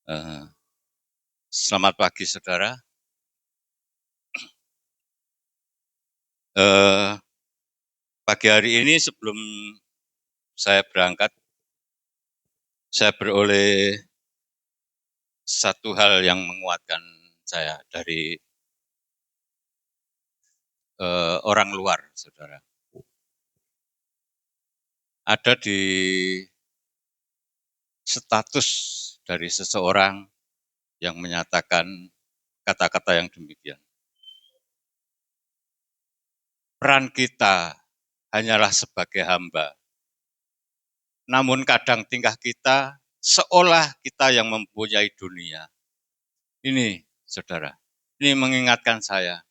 Eh, Selamat pagi, saudara. Eh, Pagi hari ini sebelum saya berangkat, saya beroleh satu hal yang menguatkan saya dari orang luar, saudara. Ada di status dari seseorang yang menyatakan kata-kata yang demikian. Peran kita hanyalah sebagai hamba. Namun kadang tingkah kita seolah kita yang mempunyai dunia. Ini, saudara, ini mengingatkan saya.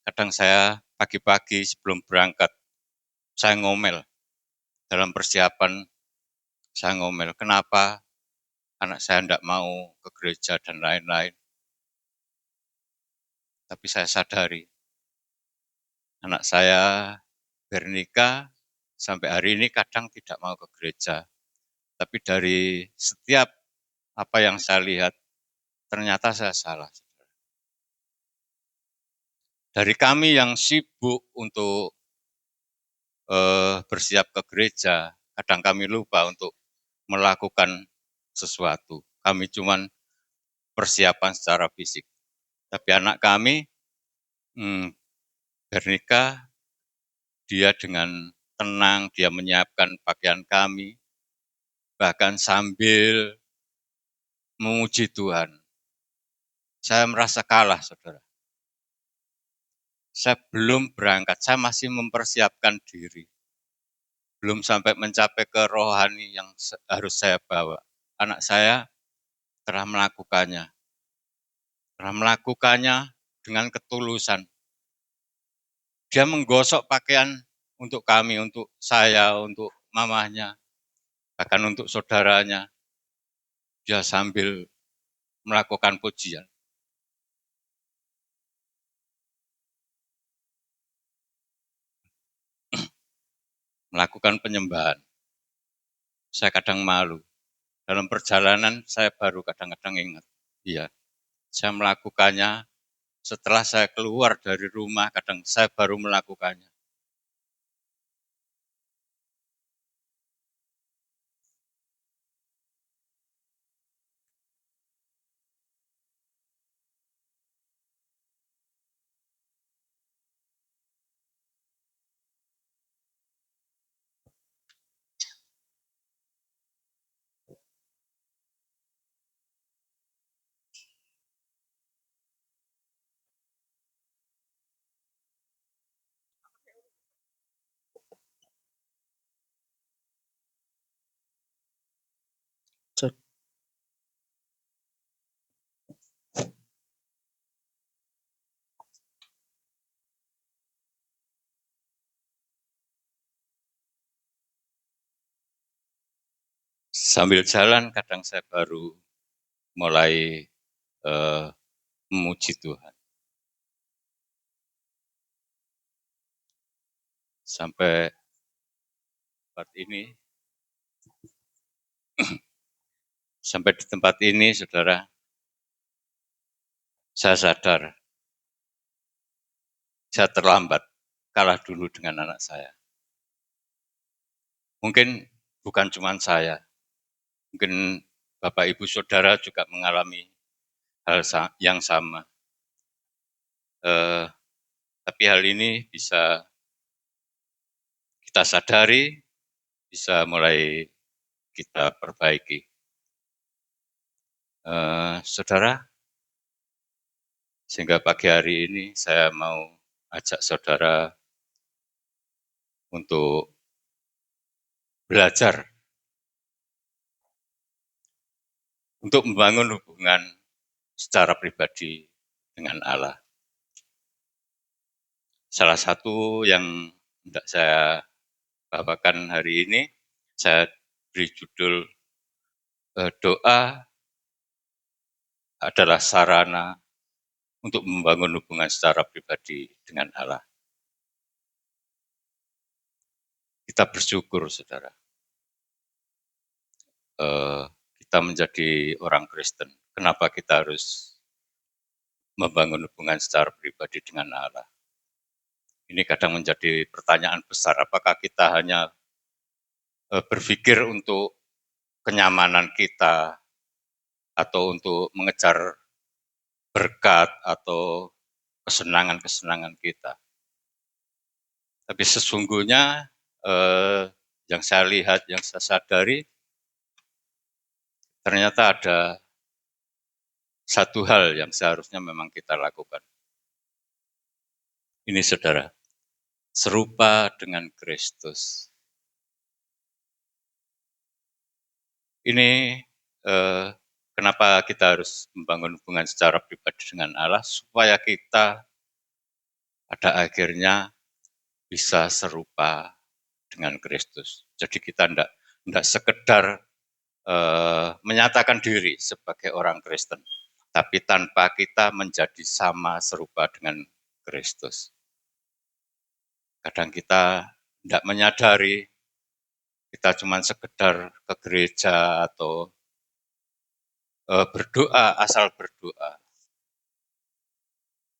Kadang saya pagi-pagi sebelum berangkat, saya ngomel. Dalam persiapan, saya ngomel. Kenapa anak saya tidak mau ke gereja dan lain-lain. Tapi saya sadari, anak saya Bernika sampai hari ini kadang tidak mau ke gereja. Tapi dari setiap apa yang saya lihat, ternyata saya salah. Dari kami yang sibuk untuk bersiap ke gereja, kadang kami lupa untuk melakukan sesuatu. Kami cuma persiapan secara fisik. Tapi anak kami, Bernika, dia dengan tenang, dia menyiapkan pakaian kami, bahkan sambil memuji Tuhan. Saya merasa kalah, saudara. Saya belum berangkat, saya masih mempersiapkan diri. Belum sampai mencapai ke rohani yang harus saya bawa. Anak saya telah melakukannya dengan ketulusan. Dia menggosok pakaian untuk kami, untuk saya, untuk mamahnya, bahkan untuk saudaranya. Dia sambil melakukan pujian. Melakukan penyembahan. Saya kadang malu. Dalam perjalanan saya baru kadang-kadang ingat. Iya, saya melakukannya setelah saya keluar dari rumah, kadang saya baru melakukannya. Sambil jalan kadang saya baru mulai memuji Tuhan. Sampai di tempat ini, saudara, saya sadar saya terlambat, kalah dulu dengan anak saya. Mungkin bukan cuma saya, mungkin Bapak Ibu Saudara juga mengalami hal yang sama. Tapi hal ini bisa kita sadari, bisa mulai kita perbaiki. Saudara, sehingga pagi hari ini saya mau ajak saudara untuk belajar, untuk membangun hubungan secara pribadi dengan Allah. Salah satu yang hendak saya bawakan hari ini, saya beri judul doa adalah sarana untuk membangun hubungan secara pribadi dengan Allah. Kita bersyukur, saudara. Kita menjadi orang Kristen. kenapa kita harus membangun hubungan secara pribadi dengan Allah. Ini kadang menjadi pertanyaan besar, apakah kita hanya berpikir untuk kenyamanan kita atau untuk mengejar berkat atau kesenangan-kesenangan kita. Tapi sesungguhnya yang saya lihat, yang saya sadari, ternyata ada satu hal yang seharusnya memang kita lakukan. Ini saudara, serupa dengan Kristus. Ini kenapa kita harus membangun hubungan secara pribadi dengan Allah, supaya kita pada akhirnya bisa serupa dengan Kristus. Jadi kita tidak sekedar menyatakan diri sebagai orang Kristen, tapi tanpa kita menjadi sama serupa dengan Kristus. Kadang kita tidak menyadari, kita cuma sekedar ke gereja atau berdoa, asal berdoa,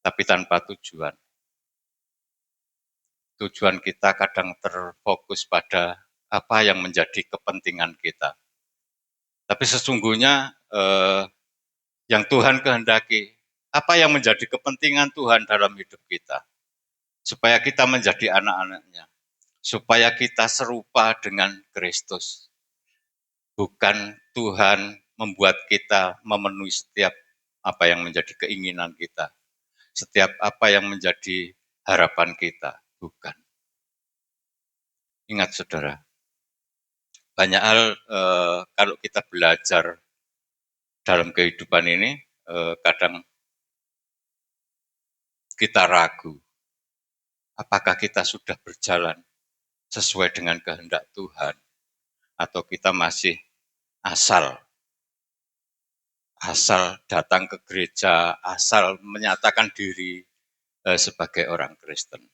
tapi tanpa tujuan. Tujuan kita kadang terfokus pada apa yang menjadi kepentingan kita. Tapi sesungguhnya yang Tuhan kehendaki, apa yang menjadi kepentingan Tuhan dalam hidup kita, supaya kita menjadi anak-anaknya, supaya kita serupa dengan Kristus. Bukan Tuhan membuat kita memenuhi setiap apa yang menjadi keinginan kita, setiap apa yang menjadi harapan kita, bukan. Ingat saudara, banyak hal kalau kita belajar dalam kehidupan ini, kadang kita ragu, apakah kita sudah berjalan sesuai dengan kehendak Tuhan, atau kita masih asal datang ke gereja, asal menyatakan diri sebagai orang Kristen.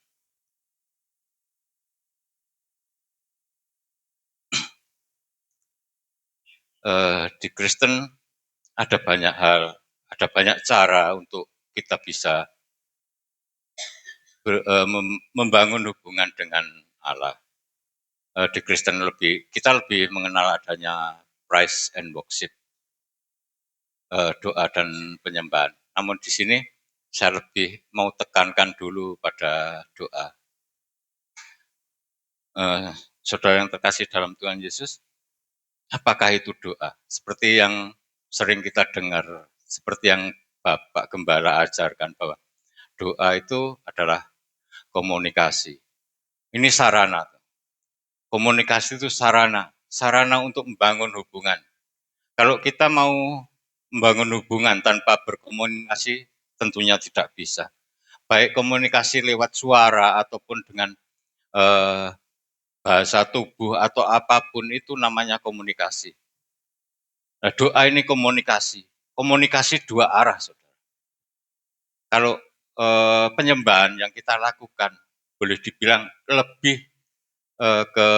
Di Kristen ada banyak hal, ada banyak cara untuk kita bisa membangun hubungan dengan Allah. Di Kristen kita lebih mengenal adanya praise and worship, doa dan penyembahan. Namun di sini saya lebih mau tekankan dulu pada doa. Saudara yang terkasih dalam Tuhan Yesus, apakah itu doa? Seperti yang sering kita dengar, seperti yang Bapak Gembala ajarkan, bahwa doa itu adalah komunikasi. Ini sarana. Komunikasi itu sarana untuk membangun hubungan. Kalau kita mau membangun hubungan tanpa berkomunikasi, tentunya tidak bisa. Baik komunikasi lewat suara ataupun dengan bahasa tubuh atau apapun, itu namanya komunikasi. Nah, doa ini komunikasi dua arah, saudara. Kalau penyembahan yang kita lakukan, boleh dibilang lebih ke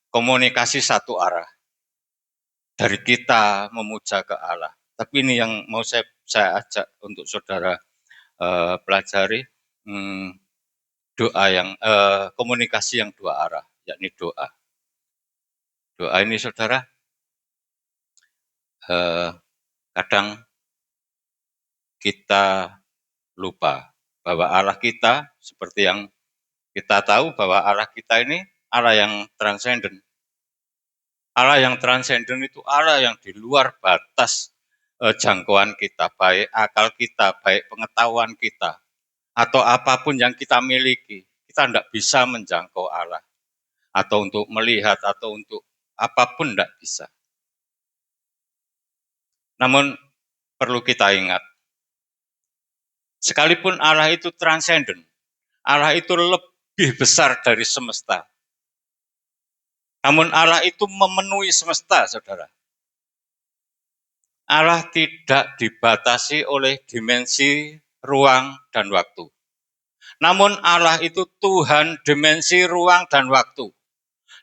komunikasi satu arah, dari kita memuja ke Allah. Tapi ini yang mau saya ajak untuk saudara pelajari, doa yang komunikasi yang dua arah, yakni doa. Doa ini saudara, kadang kita lupa bahwa Allah kita, seperti yang kita tahu bahwa Allah kita ini Allah yang transenden. Allah yang transenden itu Allah yang di luar batas jangkauan kita, baik akal kita, baik pengetahuan kita, atau apapun yang kita miliki. Kita tidak bisa menjangkau Allah, atau untuk melihat, atau untuk apapun tidak bisa. Namun perlu kita ingat, sekalipun Allah itu transenden, Allah itu lebih besar dari semesta. Namun Allah itu memenuhi semesta, saudara. Allah tidak dibatasi oleh dimensi ruang dan waktu. Namun Allah itu Tuhan dimensi ruang dan waktu.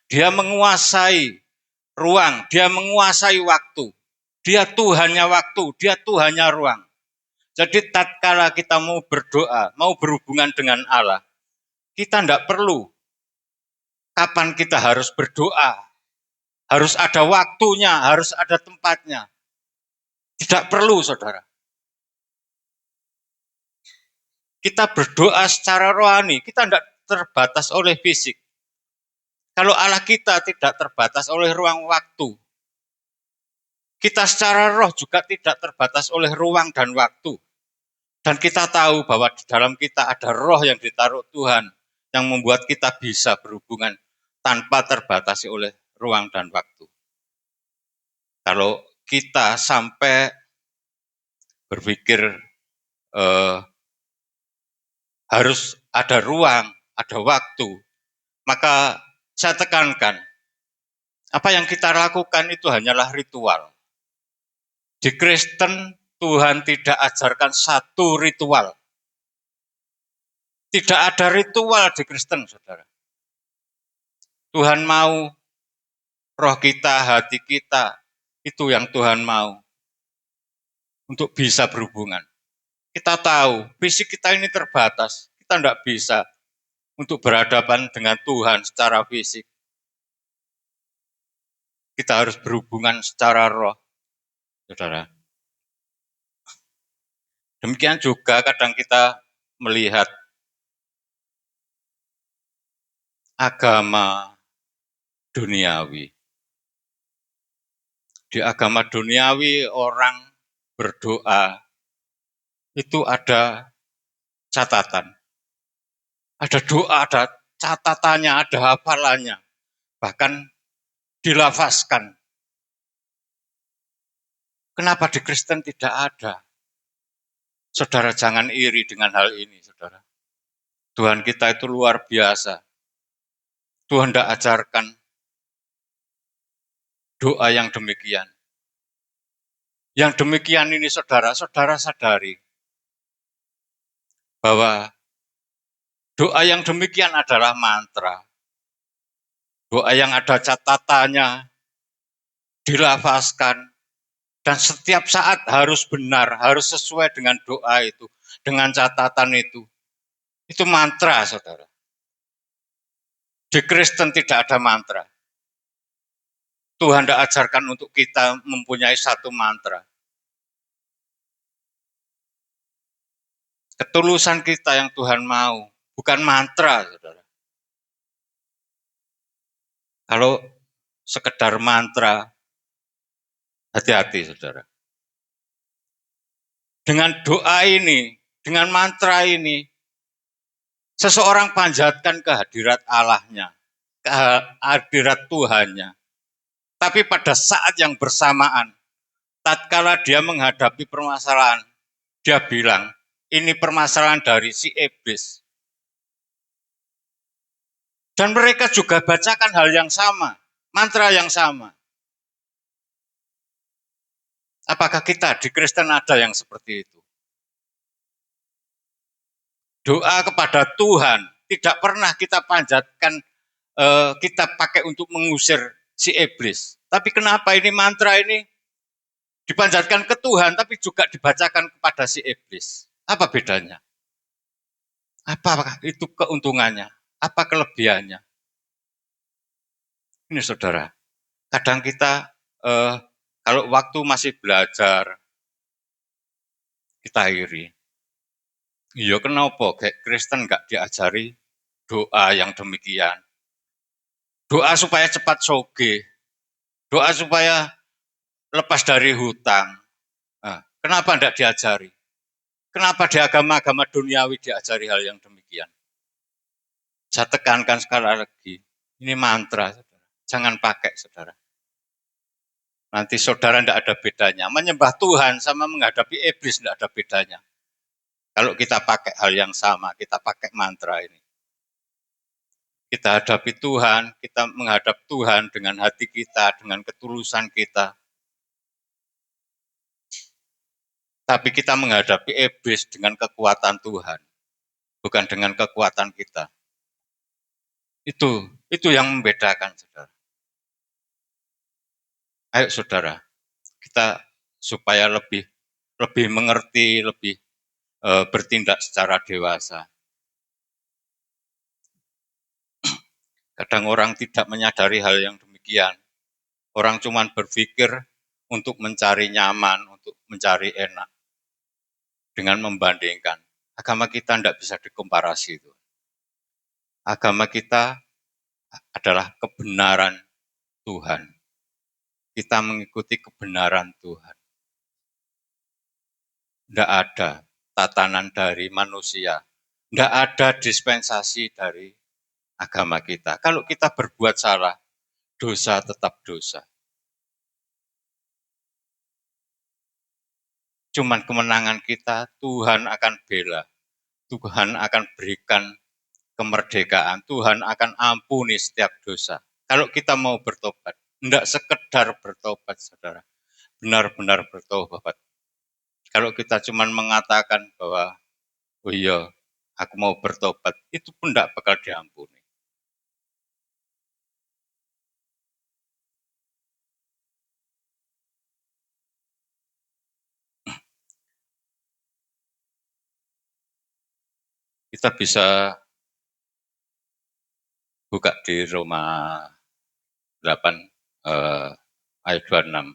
Dia menguasai ruang, dia menguasai waktu. Dia Tuhannya waktu, dia Tuhannya ruang. Jadi tatkala kita mau berdoa, mau berhubungan dengan Allah, kita tidak perlu kapan kita harus berdoa, harus ada waktunya, harus ada tempatnya. Tidak perlu, saudara. Kita berdoa secara rohani, kita tidak terbatas oleh fisik. Kalau Allah kita tidak terbatas oleh ruang waktu, kita secara roh juga tidak terbatas oleh ruang dan waktu. Dan kita tahu bahwa di dalam kita ada roh yang ditaruh Tuhan, yang membuat kita bisa berhubungan tanpa terbatasi oleh ruang dan waktu. Kalau kita sampai berpikir harus ada ruang, ada waktu, maka saya tekankan, apa yang kita lakukan itu hanyalah ritual. Di Kristen, Tuhan tidak ajarkan satu ritual. Tidak ada ritual di Kristen, saudara. Tuhan mau roh kita, hati kita, itu yang Tuhan mau untuk bisa berhubungan. Kita tahu, fisik kita ini terbatas. Kita tidak bisa untuk berhadapan dengan Tuhan secara fisik. Kita harus berhubungan secara roh, saudara. Demikian juga kadang kita melihat agama duniawi. Di agama duniawi orang berdoa itu ada catatan. Ada doa, ada catatannya, ada hafalannya. Bahkan dilafazkan. Kenapa di Kristen tidak ada? Saudara jangan iri dengan hal ini, saudara. Tuhan kita itu luar biasa. Tuhan tidak ajarkan doa yang demikian. Yang demikian ini saudara sadari bahwa doa yang demikian adalah mantra. Doa yang ada catatannya, dilafazkan, dan setiap saat harus benar, harus sesuai dengan doa itu, dengan catatan itu. Itu mantra, saudara. Di Kristen tidak ada mantra. Tuhan tidak ajarkan untuk kita mempunyai satu mantra. Ketulusan kita yang Tuhan mau, bukan mantra, saudara. Kalau sekedar mantra, hati-hati, saudara. Dengan doa ini, dengan mantra ini, seseorang panjatkan kehadirat Allahnya, kehadirat Tuhannya. Tapi pada saat yang bersamaan, tatkala dia menghadapi permasalahan, dia bilang, ini permasalahan dari si iblis. Dan mereka juga bacakan hal yang sama, mantra yang sama. Apakah kita di Kristen ada yang seperti itu? Doa kepada Tuhan tidak pernah kita panjatkan, kita pakai untuk mengusir si iblis. Tapi kenapa ini mantra ini dipanjatkan ke Tuhan, tapi juga dibacakan kepada si iblis? Apa bedanya? Apa itu keuntungannya? Apa kelebihannya? Ini saudara, kadang kita kalau waktu masih belajar, kita iri. Iya kenapa? Kayak Kristen nggak diajari doa yang demikian. Doa supaya cepat soge. Doa supaya lepas dari hutang. Nah, kenapa tidak diajari? Kenapa di agama-agama duniawi diajari hal yang demikian? Saya tekankan sekali lagi, ini mantra, saudara. Jangan pakai, saudara. Nanti saudara tidak ada bedanya. Menyembah Tuhan sama menghadapi iblis tidak ada bedanya. Kalau kita pakai hal yang sama, kita pakai mantra ini. Kita hadapi Tuhan, kita menghadap Tuhan dengan hati kita, dengan ketulusan kita. Tapi kita menghadapi iblis dengan kekuatan Tuhan, bukan dengan kekuatan kita. Itu yang membedakan, saudara. Ayo saudara, kita supaya lebih mengerti, lebih bertindak secara dewasa. Kadang orang tidak menyadari hal yang demikian. Orang cuma berpikir untuk mencari nyaman, untuk mencari enak, dengan membandingkan. Agama kita tidak bisa dikomparasi itu. Agama kita adalah kebenaran Tuhan. Kita mengikuti kebenaran Tuhan. Tidak ada tatanan dari manusia. Tidak ada dispensasi dari agama kita. Kalau kita berbuat salah, dosa tetap dosa. Cuman kemenangan kita, Tuhan akan bela. Tuhan akan berikan kemerdekaan. Tuhan akan ampuni setiap dosa. Kalau kita mau bertobat, tidak sekedar bertobat, saudara. Benar-benar bertobat. Kalau kita cuma mengatakan bahwa, oh iya, aku mau bertobat, itu pun tidak bakal diampuni. Kita bisa buka di Roma 8 ayat 26.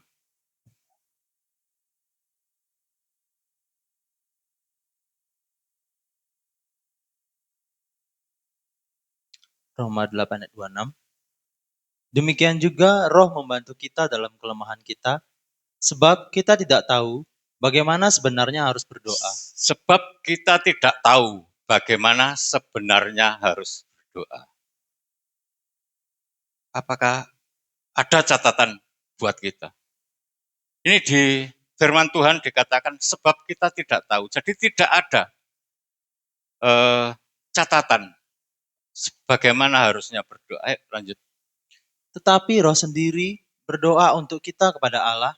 Roma 8 ayat 26. Demikian juga Roh membantu kita dalam kelemahan kita, sebab kita tidak tahu bagaimana sebenarnya harus berdoa. Sebab kita tidak tahu bagaimana sebenarnya harus berdoa. Apakah ada catatan buat kita? Ini di firman Tuhan dikatakan sebab kita tidak tahu. Jadi tidak ada catatan bagaimana harusnya berdoa. Ayo lanjut. Tetapi Roh sendiri berdoa untuk kita kepada Allah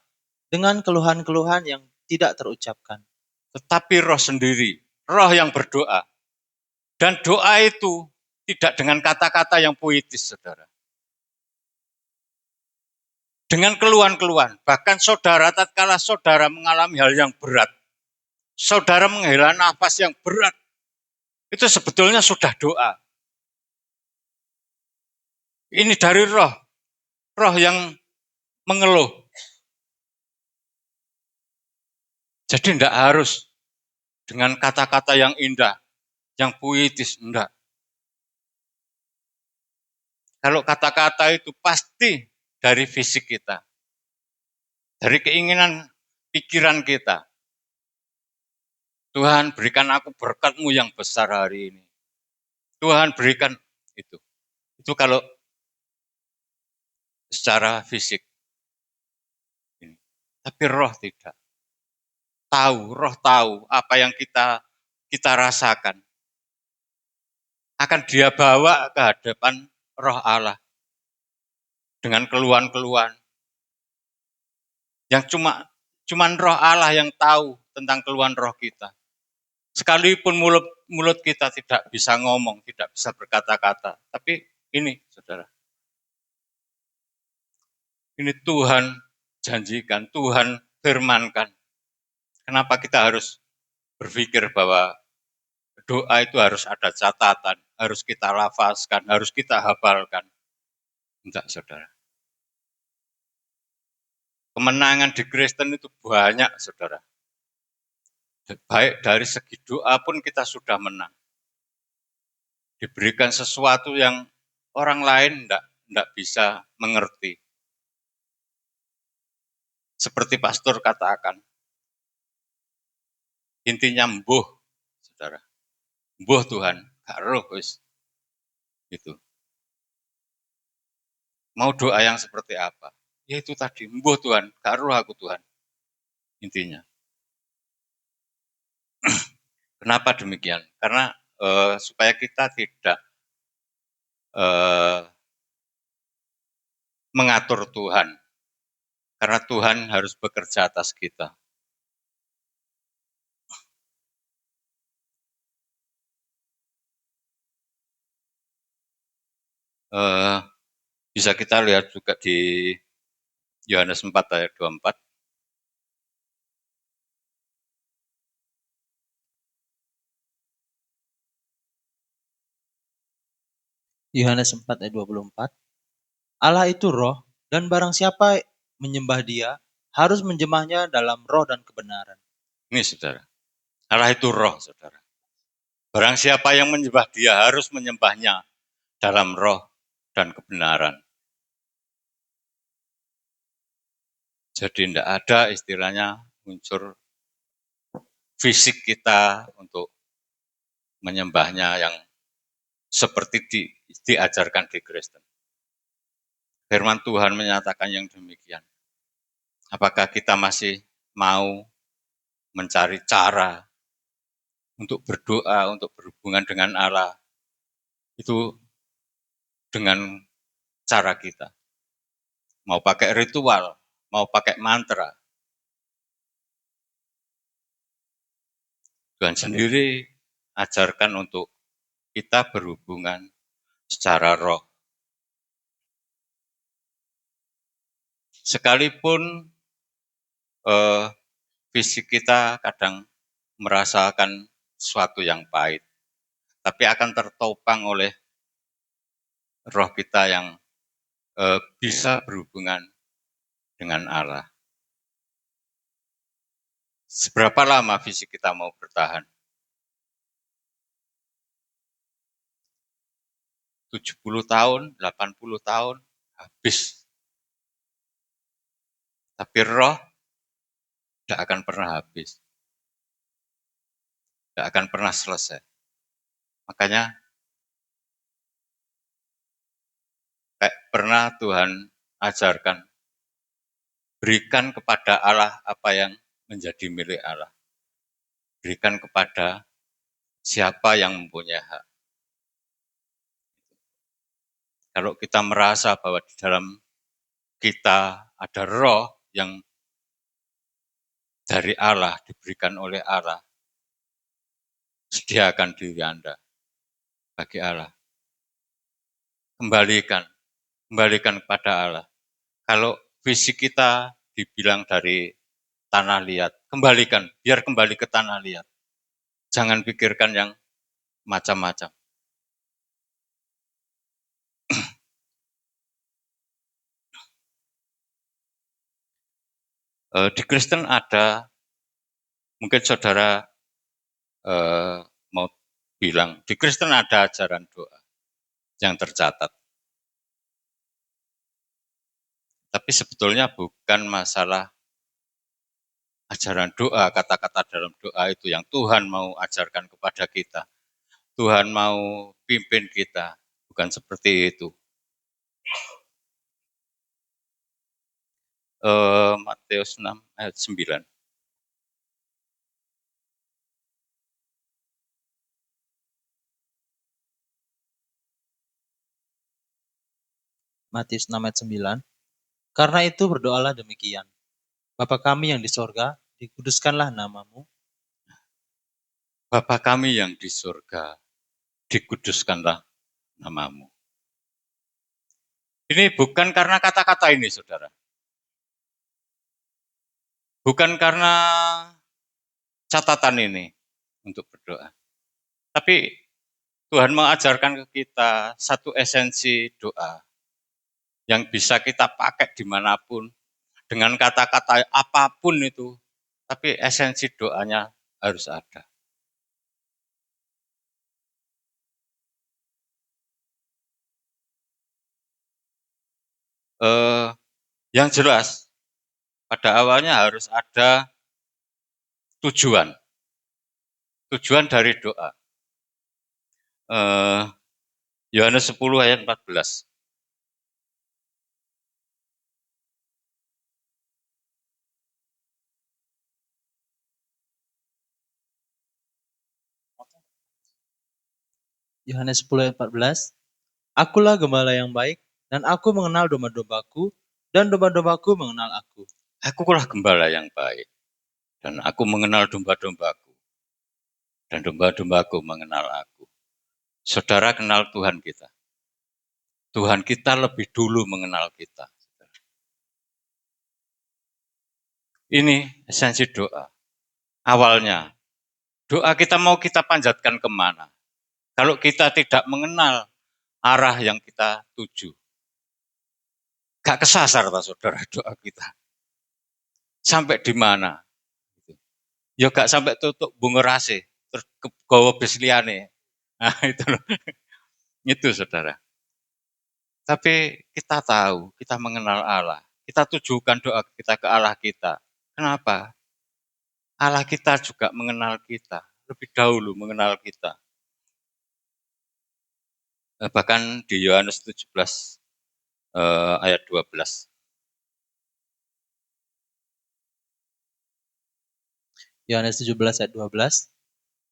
dengan keluhan-keluhan yang tidak terucapkan. Tetapi Roh sendiri, Roh yang berdoa. Dan doa itu tidak dengan kata-kata yang puitis, saudara. Dengan keluhan-keluhan. Bahkan saudara, tatkala saudara mengalami hal yang berat, saudara menghela nafas yang berat, itu sebetulnya sudah doa. Ini dari roh yang mengeluh. Jadi tidak harus dengan kata-kata yang indah, yang puitis, enggak. Kalau kata-kata itu pasti dari fisik kita, dari keinginan pikiran kita. Tuhan berikan aku berkat-Mu yang besar hari ini. Tuhan berikan itu. Itu kalau secara fisik. Tapi roh tidak. Roh tahu apa yang kita rasakan. Akan dia bawa ke hadapan roh Allah. Dengan keluhan-keluhan. Yang cuman roh Allah yang tahu tentang keluhan roh kita. Sekalipun mulut kita tidak bisa ngomong, tidak bisa berkata-kata. Tapi ini, saudara. Ini Tuhan janjikan, Tuhan firmankan. Kenapa kita harus berpikir bahwa doa itu harus ada catatan, harus kita lafazkan, harus kita hafalkan. Enggak, saudara. Kemenangan di Kristen itu banyak, saudara. Baik dari segi doa pun kita sudah menang. Diberikan sesuatu yang orang lain enggak bisa mengerti. Seperti pastor katakan, intinya mbuh, saudara. Mbuh Tuhan, gak roh wis. Gitu. Mau doa yang seperti apa? Ya itu tadi, mbuh Tuhan, gak roh aku Tuhan. Intinya. Kenapa demikian? Karena supaya kita tidak mengatur Tuhan. Karena Tuhan harus bekerja atas kita. Bisa kita lihat juga di Yohanes 4 ayat 24. Yohanes 4 ayat 24. Allah itu roh, dan barang siapa menyembah dia, harus menjemahnya dalam roh dan kebenaran. Ini saudara, Allah itu roh saudara. Barang siapa yang menyembah dia harus menyembahnya dalam roh dan kebenaran. Jadi tidak ada istilahnya unsur fisik kita untuk menyembahnya yang seperti diajarkan di Kristen. Firman Tuhan menyatakan yang demikian. Apakah kita masih mau mencari cara untuk berdoa, untuk berhubungan dengan Allah, itu dengan cara kita? Mau pakai ritual, mau pakai mantra. Tuhan sendiri ajarkan untuk kita berhubungan secara roh. Sekalipun fisik kita kadang merasakan sesuatu yang pahit, tapi akan tertopang oleh roh kita yang bisa berhubungan dengan Allah. Seberapa lama fisik kita mau bertahan? 70 tahun, 80 tahun, habis. Tapi roh tidak akan pernah habis. Tidak akan pernah selesai. Makanya kayak pernah Tuhan ajarkan, berikan kepada Allah apa yang menjadi milik Allah. Berikan kepada siapa yang mempunyai hak. Kalau kita merasa bahwa di dalam kita ada roh yang dari Allah, diberikan oleh Allah, sediakan diri Anda bagi Allah. Kembalikan kepada Allah. Kalau fisik kita dibilang dari tanah liat, kembalikan, biar kembali ke tanah liat. Jangan pikirkan yang macam-macam. Di Kristen ada, mungkin saudara mau bilang, di Kristen ada ajaran doa yang tercatat. Tapi sebetulnya bukan masalah ajaran doa, kata-kata dalam doa itu yang Tuhan mau ajarkan kepada kita. Tuhan mau pimpin kita, bukan seperti itu. Matius 6 ayat 9. Matius 6 ayat 9. Karena itu berdoalah demikian. Bapa kami yang di sorga, dikuduskanlah namamu. Bapa kami yang di surga, dikuduskanlah namamu. Ini bukan karena kata-kata ini, saudara. Bukan karena catatan ini untuk berdoa. Tapi Tuhan mengajarkan ke kita satu esensi doa yang bisa kita pakai dimanapun, dengan kata-kata apapun itu, tapi esensi doanya harus ada. Yang jelas, pada awalnya harus ada tujuan. Tujuan dari doa. Yohanes 10 ayat 14. Yohanes 10 ayat 14. Akulah gembala yang baik, dan aku mengenal domba-dombaku, dan domba-dombaku mengenal aku. Akulah gembala yang baik, dan aku mengenal domba-dombaku, dan domba-dombaku mengenal aku. Saudara kenal Tuhan kita. Tuhan kita lebih dulu mengenal kita. Ini esensi doa. Awalnya, doa kita mau kita panjatkan kemana? Kalau kita tidak mengenal arah yang kita tuju. Gak kesasar tak saudara doa kita. Sampai di mana? Ya gak sampai tutup bungerase, terus kegawa bis liyane. Nah itu loh. Itu saudara. Tapi kita tahu, kita mengenal Allah. Kita tujukan doa kita ke Allah kita. Kenapa? Allah kita juga mengenal kita. Lebih dahulu mengenal kita. Bahkan di Yohanes 17 ayat 12. Yohanes 17 ayat 12.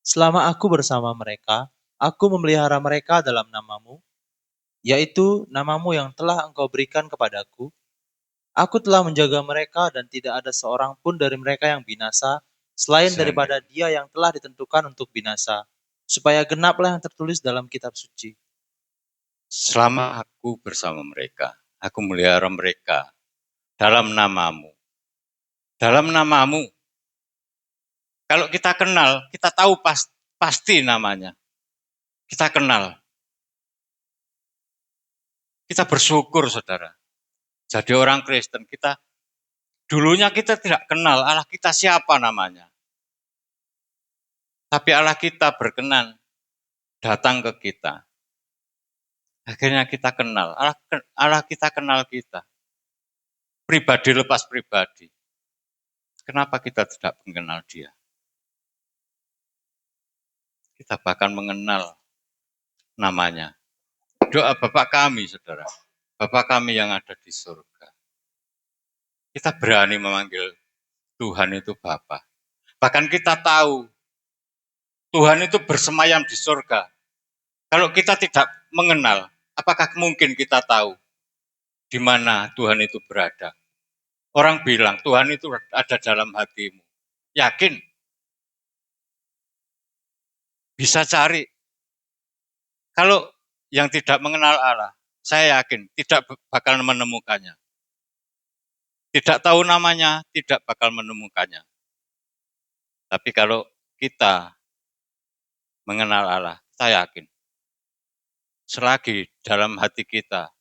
Selama aku bersama mereka, aku memelihara mereka dalam namamu, yaitu namamu yang telah engkau berikan kepadaku. Aku telah menjaga mereka dan tidak ada seorang pun dari mereka yang binasa, selain daripada dia yang telah ditentukan untuk binasa, supaya genaplah yang tertulis dalam kitab suci. Selama aku bersama mereka, aku melihara mereka dalam namamu. Dalam namamu. Kalau kita kenal, kita tahu pasti namanya. Kita kenal. Kita bersyukur, saudara. Jadi orang Kristen, dulunya kita tidak kenal Allah kita siapa namanya. Tapi Allah kita berkenan datang ke kita. Akhirnya kita kenal. Allah kita kenal kita. Pribadi lepas pribadi. Kenapa kita tidak mengenal dia? Kita bahkan mengenal namanya. Doa Bapa kami, saudara. Bapa kami yang ada di surga. Kita berani memanggil Tuhan itu Bapa. Bahkan kita tahu Tuhan itu bersemayam di surga. Kalau kita tidak mengenal, apakah mungkin kita tahu di mana Tuhan itu berada? Orang bilang Tuhan itu ada dalam hatimu. Yakin? Bisa cari. Kalau yang tidak mengenal Allah, saya yakin tidak bakal menemukannya. Tidak tahu namanya, tidak bakal menemukannya. Tapi kalau kita mengenal Allah, saya yakin. Selagi dalam hati kita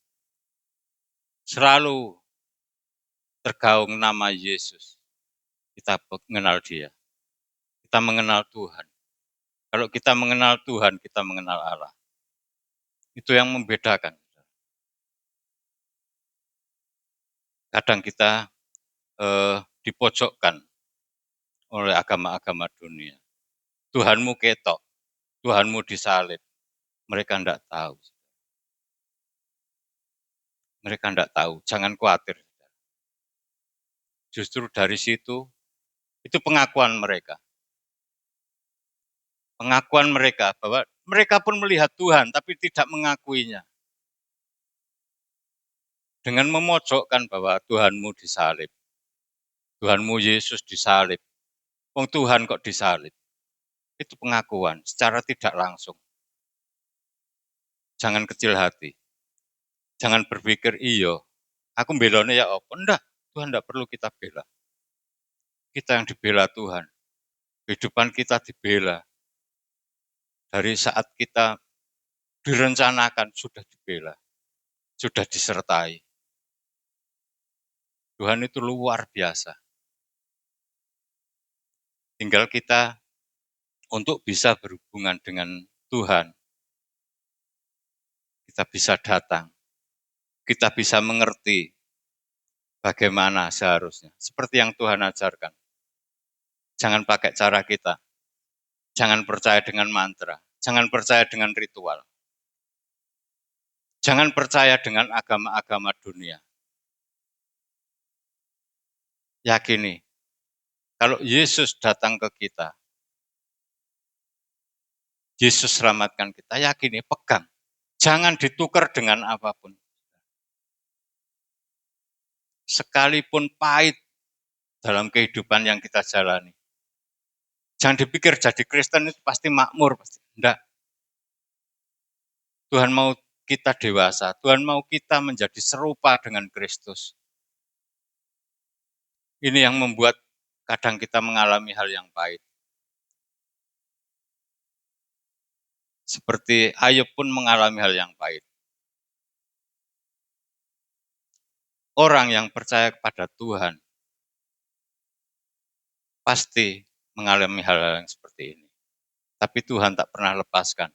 selalu tergaung nama Yesus, kita mengenal dia. Kita mengenal Tuhan. Kalau kita mengenal Tuhan, kita mengenal Allah. Itu yang membedakan. Kadang kita dipojokkan oleh agama-agama dunia. Tuhanmu ketok, Tuhanmu disalib. Mereka tidak tahu. Mereka tidak tahu, jangan khawatir. Justru dari situ, itu pengakuan mereka. Pengakuan mereka bahwa mereka pun melihat Tuhan, tapi tidak mengakuinya. Dengan memojokkan bahwa Tuhanmu disalib. Tuhanmu Yesus disalib. Wong Tuhan kok disalib. Itu pengakuan secara tidak langsung. Jangan kecil hati. Jangan berpikir, iya, aku belone ya apa. Enggak, Tuhan tidak perlu kita bela. Kita yang dibela Tuhan. Kehidupan kita dibela. Dari saat kita direncanakan, sudah dibela. Sudah disertai. Tuhan itu luar biasa. Tinggal kita untuk bisa berhubungan dengan Tuhan. Kita bisa datang. Kita bisa mengerti bagaimana seharusnya. Seperti yang Tuhan ajarkan. Jangan pakai cara kita. Jangan percaya dengan mantra. Jangan percaya dengan ritual. Jangan percaya dengan agama-agama dunia. Yakini, kalau Yesus datang ke kita, Yesus selamatkan kita, yakini, pegang. Jangan ditukar dengan apapun. Sekalipun pahit dalam kehidupan yang kita jalani. Jangan dipikir jadi Kristen itu pasti makmur. Enggak. Tuhan mau kita dewasa. Tuhan mau kita menjadi serupa dengan Kristus. Ini yang membuat kadang kita mengalami hal yang pahit. Seperti Ayub pun mengalami hal yang pahit. orang yang percaya kepada Tuhan pasti mengalami hal-hal yang seperti ini. Tapi Tuhan tak pernah lepaskan.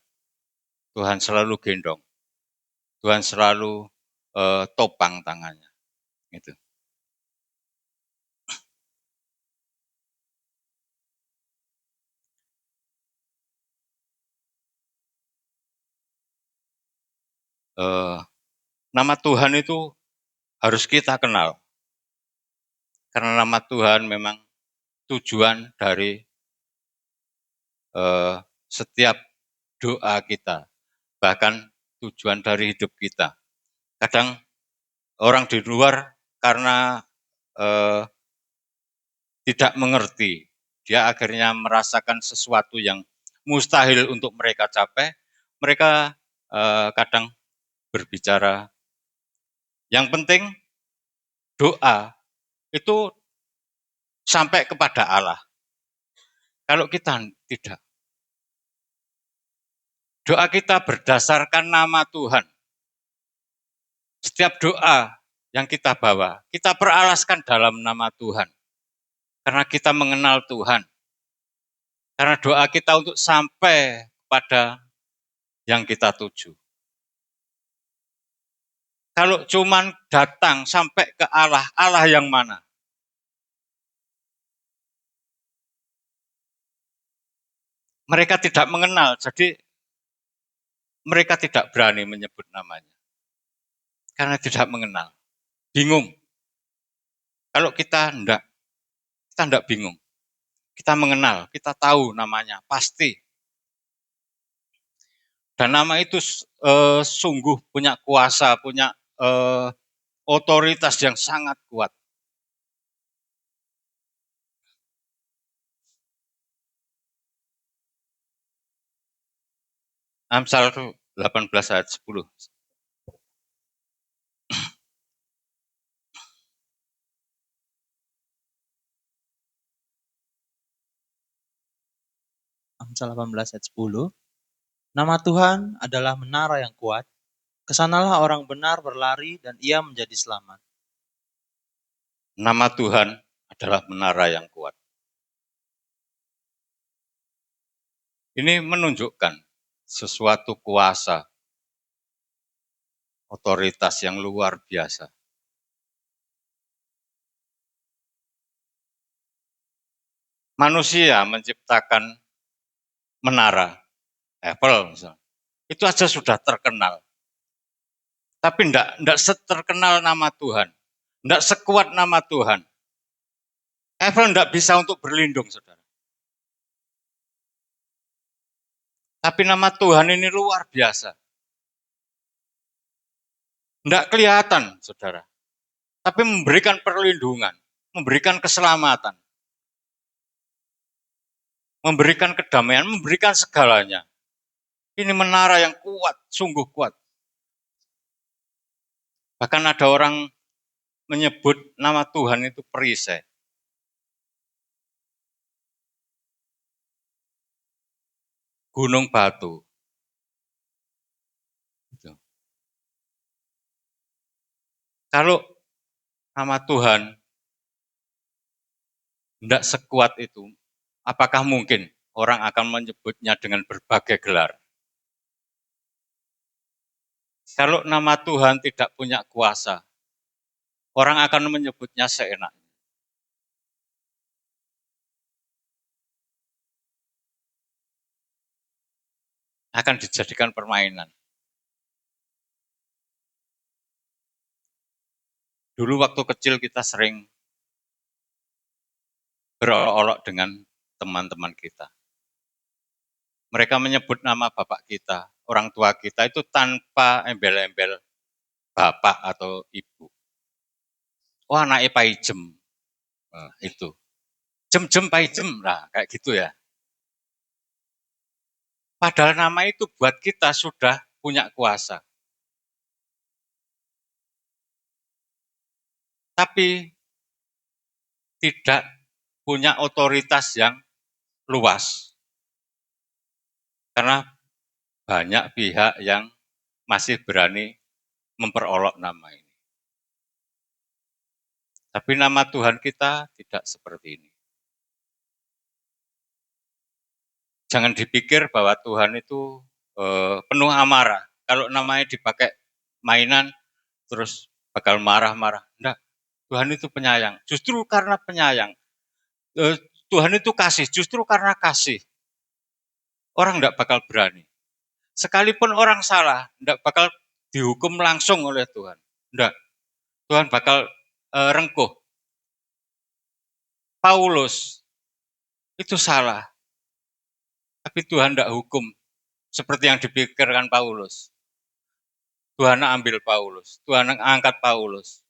Tuhan selalu gendong. Tuhan selalu topang tangannya. Gitu. Nama Tuhan itu harus kita kenal. Karena nama Tuhan memang tujuan dari setiap doa kita. Bahkan tujuan dari hidup kita. Kadang orang di luar karena tidak mengerti, dia akhirnya merasakan sesuatu yang mustahil untuk mereka capai. Mereka kadang berbicara, yang penting doa itu sampai kepada Allah. Kalau kita tidak, doa kita berdasarkan nama Tuhan. Setiap doa yang kita bawa, kita peralaskan dalam nama Tuhan. Karena kita mengenal Tuhan. Karena doa kita untuk sampai pada yang kita tuju. Kalau cuman datang sampai ke Allah, Allah yang mana? Mereka tidak mengenal, jadi mereka tidak berani menyebut namanya. Karena tidak mengenal. Bingung. Kalau kita enggak bingung. Kita mengenal, kita tahu namanya, pasti. Dan nama itu sungguh punya kuasa, punya otoritas yang sangat kuat. Amsal 18 ayat 10. Amsal 18 ayat 10. Nama Tuhan adalah menara yang kuat. Kesanalah orang benar berlari dan ia menjadi selamat. Nama Tuhan adalah menara yang kuat. Ini menunjukkan sesuatu kuasa, otoritas yang luar biasa. Manusia menciptakan menara, Apple misalnya, itu aja sudah terkenal. Tapi enggak seterkenal nama Tuhan, enggak sekuat nama Tuhan. Apple enggak bisa untuk berlindung, saudara. Tapi nama Tuhan ini luar biasa. Enggak kelihatan, saudara. Tapi memberikan perlindungan, memberikan keselamatan, memberikan kedamaian, memberikan segalanya. Ini menara yang kuat, sungguh kuat. Bahkan ada orang menyebut nama Tuhan itu perisai. Gunung batu. Kalau nama Tuhan tidak sekuat itu, apakah mungkin orang akan menyebutnya dengan berbagai gelar? Kalau nama Tuhan tidak punya kuasa, orang akan menyebutnya seenaknya. Akan dijadikan permainan. Dulu waktu kecil kita sering berolok-olok dengan teman-teman kita. Mereka menyebut nama bapak kita, orang tua kita itu tanpa embel-embel bapak atau ibu. Oh, anaknya Paijem. Nah, itu. Jem-jem Paijem, nah kayak gitu ya. Padahal nama itu buat kita sudah punya kuasa. Tapi tidak punya otoritas yang luas. Karena banyak pihak yang masih berani memperolok nama ini. Tapi nama Tuhan kita tidak seperti ini. Jangan dipikir bahwa Tuhan itu penuh amarah. Kalau namanya dipakai mainan, terus bakal marah-marah. Enggak, Tuhan itu penyayang. Justru karena penyayang. Tuhan itu kasih, justru karena kasih. Orang enggak bakal berani. Sekalipun orang salah, enggak bakal dihukum langsung oleh Tuhan. Enggak, Tuhan bakal rengkuh. Paulus itu salah, tapi Tuhan enggak hukum seperti yang dipikirkan Paulus. Tuhan ambil Paulus, Tuhan angkat Paulus.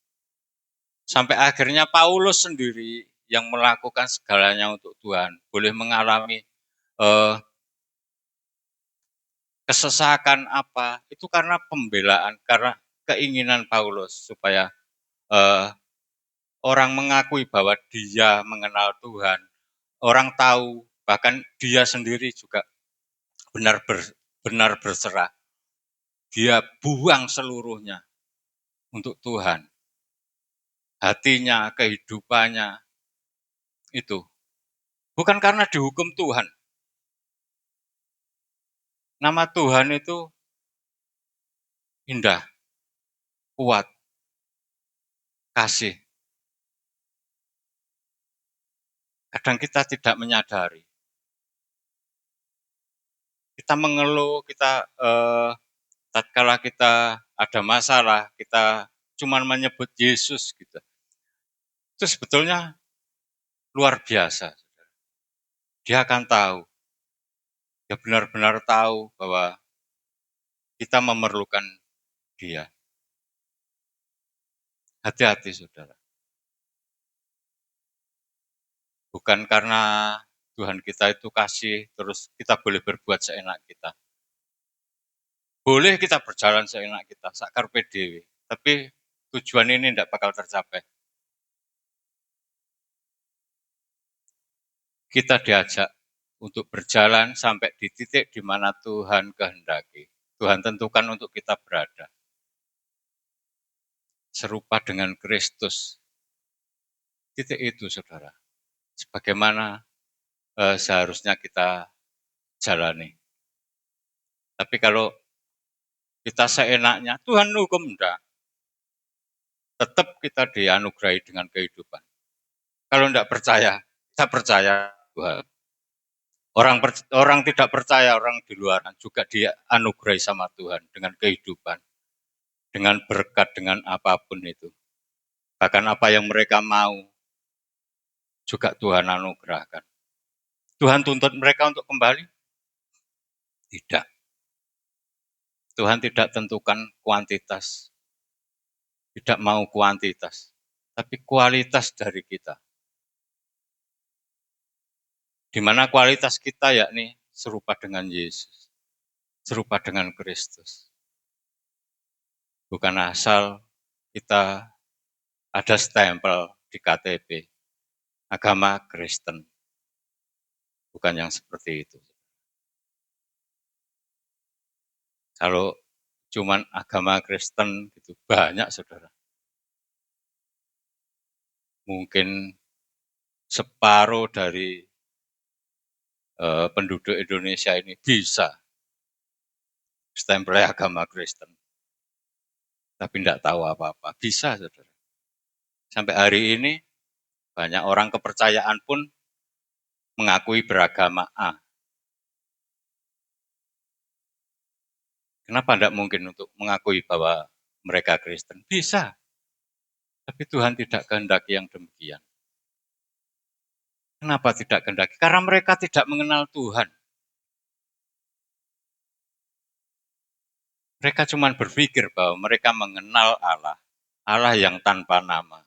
Sampai akhirnya Paulus sendiri yang melakukan segalanya untuk Tuhan, boleh mengalami kesesakan apa, itu karena pembelaan, karena keinginan Paulus supaya orang mengakui bahwa dia mengenal Tuhan, orang tahu, bahkan dia sendiri juga benar berserah. Dia buang seluruhnya untuk Tuhan. Hatinya, kehidupannya, itu. Bukan karena dihukum Tuhan. Nama Tuhan itu indah, kuat, kasih. Kadang kita tidak menyadari. Kita mengeluh, tatkala kita ada masalah, kita cuma menyebut Yesus gitu. Itu sebetulnya luar biasa. Dia akan tahu, dia benar-benar tahu bahwa kita memerlukan dia. Hati-hati saudara. Bukan karena Tuhan kita itu kasih, terus kita boleh berbuat seenak kita. Boleh kita berjalan seenak kita, sakar PDW, tapi tujuan ini tidak bakal tercapai. Kita diajak untuk berjalan sampai di titik di mana Tuhan kehendaki. Tuhan tentukan untuk kita berada. Serupa dengan Kristus. Titik itu, saudara. Sebagaimana seharusnya kita jalani. Tapi kalau kita seenaknya, Tuhan hukum enggak. Tetap kita dianugerahi dengan kehidupan. Kalau enggak percaya, kita percaya Tuhan. Orang tidak percaya, orang di luar juga dianugerahi sama Tuhan dengan kehidupan, dengan berkat, dengan apapun itu. Bahkan apa yang mereka mau, juga Tuhan anugerahkan. Tuhan tuntut mereka untuk kembali? Tidak. Tuhan tidak tentukan kuantitas, tidak mau kuantitas, tapi kualitas dari kita. Di mana kualitas kita yakni serupa dengan Yesus, serupa dengan Kristus. Bukan asal kita ada stempel di KTP, agama Kristen. Bukan yang seperti itu. Kalau cuman agama Kristen gitu banyak saudara. Mungkin separuh dari penduduk Indonesia ini bisa stempel agama Kristen. Tapi tidak tahu apa-apa. Bisa saudara. Sampai hari ini banyak orang kepercayaan pun mengakui beragama A. Kenapa tidak mungkin untuk mengakui bahwa mereka Kristen? Bisa. Tapi Tuhan tidak kehendaki yang demikian. Kenapa tidak kehendaki? Karena mereka tidak mengenal Tuhan. Mereka cuma berpikir bahwa mereka mengenal Allah. Allah yang tanpa nama.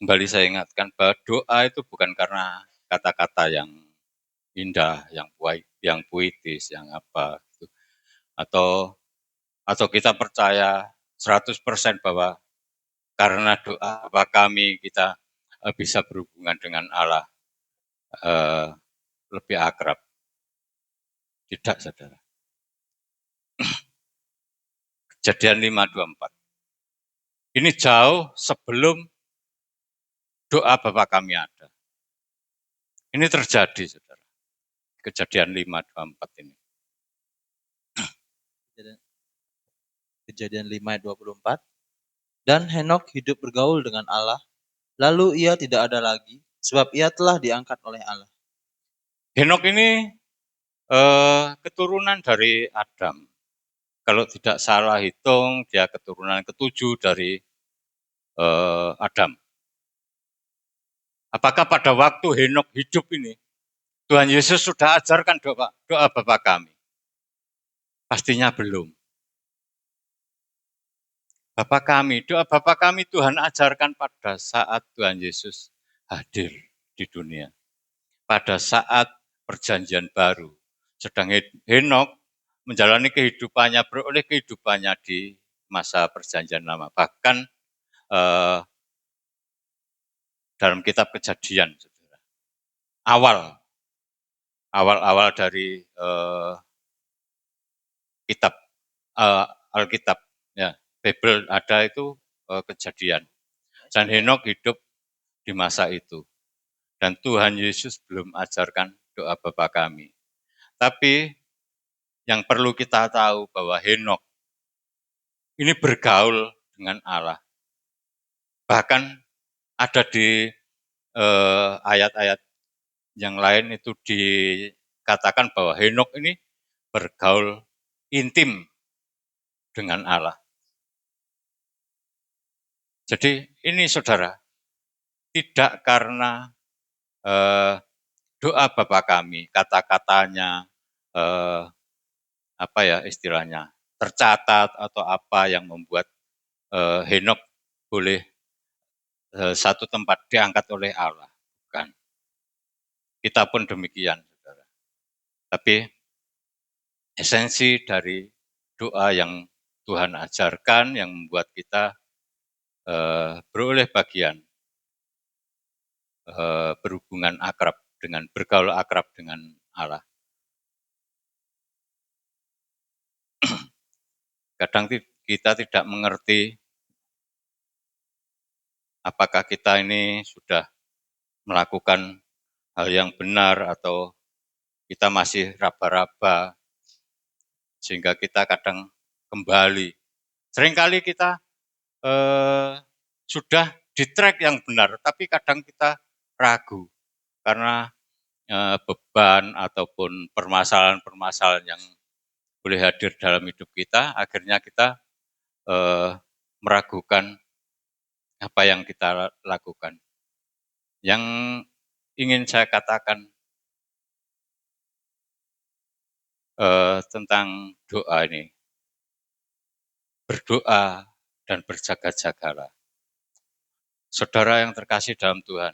Kembali saya ingatkan bahwa doa itu bukan karena kata-kata yang indah, yang puitis, yang apa gitu. Atau kita percaya 100% bahwa karena doa kami kita bisa berhubungan dengan Allah lebih akrab. Tidak, saudara. Kejadian 5:24. Ini jauh sebelum doa Bapa kami ada. Ini terjadi, saudara. Kejadian 5:24 ini. Kejadian 5 ayat 24. Dan Henokh hidup bergaul dengan Allah, lalu ia tidak ada lagi, sebab ia telah diangkat oleh Allah. Henokh ini keturunan dari Adam. Kalau tidak salah hitung, dia keturunan ke-7 dari Adam. Apakah pada waktu Henokh hidup ini, Tuhan Yesus sudah ajarkan doa Bapa kami? Pastinya belum. Doa Bapa kami Tuhan ajarkan pada saat Tuhan Yesus hadir di dunia. Pada saat perjanjian baru. Sedang Henokh menjalani kehidupannya, beroleh kehidupannya di masa perjanjian lama. Bahkan dalam kitab Kejadian, saudara. Awal dari kitab Alkitab, ya, Bible ada itu Kejadian. Dan Henokh hidup di masa itu. Dan Tuhan Yesus belum ajarkan doa Bapa kami. Tapi yang perlu kita tahu bahwa Henokh ini bergaul dengan Allah. Bahkan ada di ayat-ayat yang lain itu dikatakan bahwa Henokh ini bergaul intim dengan Allah. Jadi ini saudara, tidak karena doa Bapa kami, kata-katanya, istilahnya, tercatat atau apa yang membuat Henokh boleh satu tempat diangkat oleh Allah. Bukan. Kita pun demikian, saudara. Tapi esensi dari doa yang Tuhan ajarkan, yang membuat kita beroleh bagian berhubungan akrab dengan, bergaul akrab dengan Allah. Kadang kita tidak mengerti apakah kita ini sudah melakukan hal yang benar atau kita masih raba-raba, sehingga kita kadang kembali. Seringkali kita sudah di track yang benar, tapi kadang kita ragu karena beban ataupun permasalahan-permasalahan yang boleh hadir dalam hidup kita, akhirnya kita meragukan apa yang kita lakukan. Yang ingin saya katakan tentang doa ini, berdoa dan berjaga-jagalah. Saudara yang terkasih dalam Tuhan,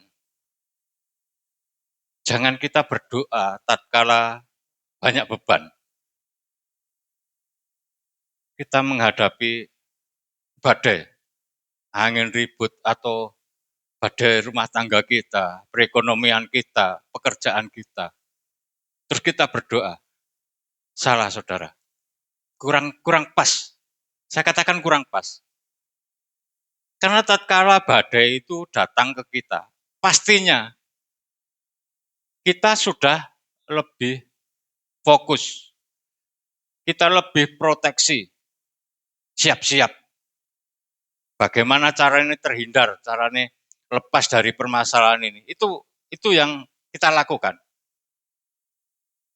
jangan kita berdoa tatkala banyak beban. Kita menghadapi badai, angin ribut atau badai rumah tangga kita, perekonomian kita, pekerjaan kita. Terus kita berdoa. Salah, saudara. Kurang pas. Saya katakan kurang pas. Karena tatkala badai itu datang ke kita, pastinya kita sudah lebih fokus. Kita lebih proteksi. Siap-siap. Bagaimana caranya terhindar, caranya lepas dari permasalahan ini. Itu yang kita lakukan.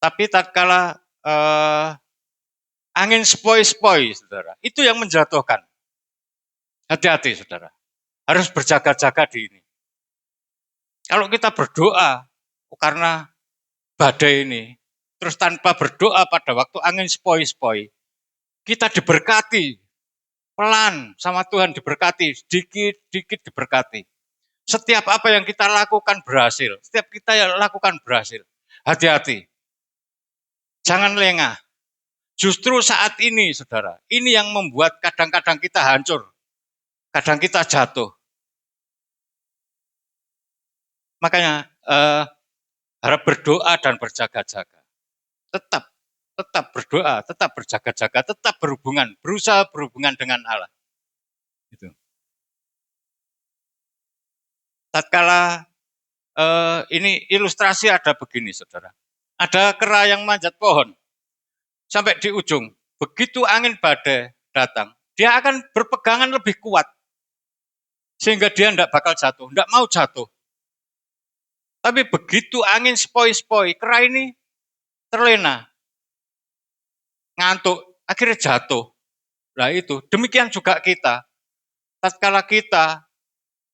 Tapi tatkala angin sepoi-sepoi, saudara, itu yang menjatuhkan. Hati-hati, saudara. Harus berjaga-jaga di ini. Kalau kita berdoa karena badai ini, terus tanpa berdoa pada waktu angin sepoi-sepoi, kita diberkati, pelan sama Tuhan diberkati, sedikit-sedikit diberkati. Setiap apa yang kita lakukan berhasil, setiap kita yang lakukan berhasil. Hati-hati, jangan lengah. Justru saat ini, saudara, ini yang membuat kadang-kadang kita hancur, kadang kita jatuh. Makanya harap berdoa dan berjaga-jaga. Tetap tetap berdoa, tetap berjaga-jaga, tetap berhubungan, berusaha berhubungan dengan Allah. Itu. Tatkala ini ilustrasi ada begini, saudara. Ada kera yang manjat pohon sampai di ujung. Begitu angin badai datang, dia akan berpegangan lebih kuat sehingga dia tidak bakal jatuh, tidak mau jatuh. Tapi begitu angin sepoi-sepoi, kera ini terlena, ngantuk, akhirnya jatuh. Nah itu, demikian juga kita. Tatkala kita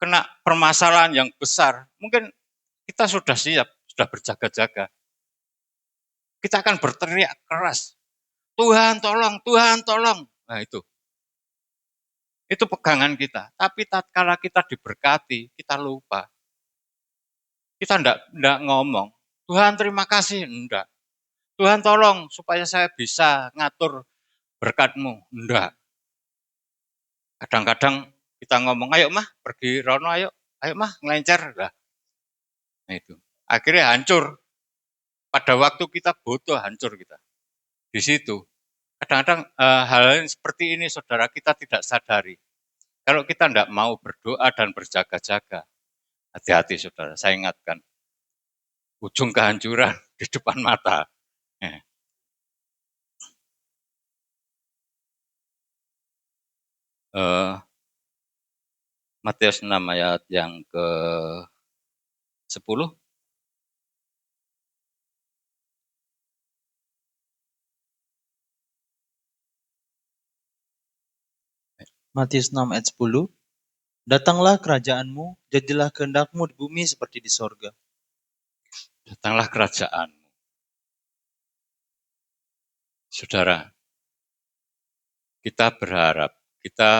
kena permasalahan yang besar, mungkin kita sudah siap, sudah berjaga-jaga. Kita akan berteriak keras, Tuhan tolong, Tuhan tolong. Nah itu pegangan kita. Tapi tatkala kita diberkati, kita lupa. Kita enggak ngomong, Tuhan terima kasih, enggak. Tuhan tolong supaya saya bisa ngatur berkat-Mu, enggak. Kadang-kadang kita ngomong, ayo mah pergi rono, ayo mah ngelencer. Nah itu. Akhirnya hancur. Pada waktu kita butuh, hancur kita. Di situ. Kadang-kadang hal seperti ini saudara kita tidak sadari. Kalau kita tidak mau berdoa dan berjaga-jaga, hati-hati saudara, saya ingatkan, ujung kehancuran di depan mata. Matius 6 ayat yang ke-10. Matius 6 ayat 10. Datanglah kerajaan-Mu, jadilah kehendak-Mu di bumi seperti di sorga. Datanglah kerajaan-Mu. Saudara, kita berharap, kita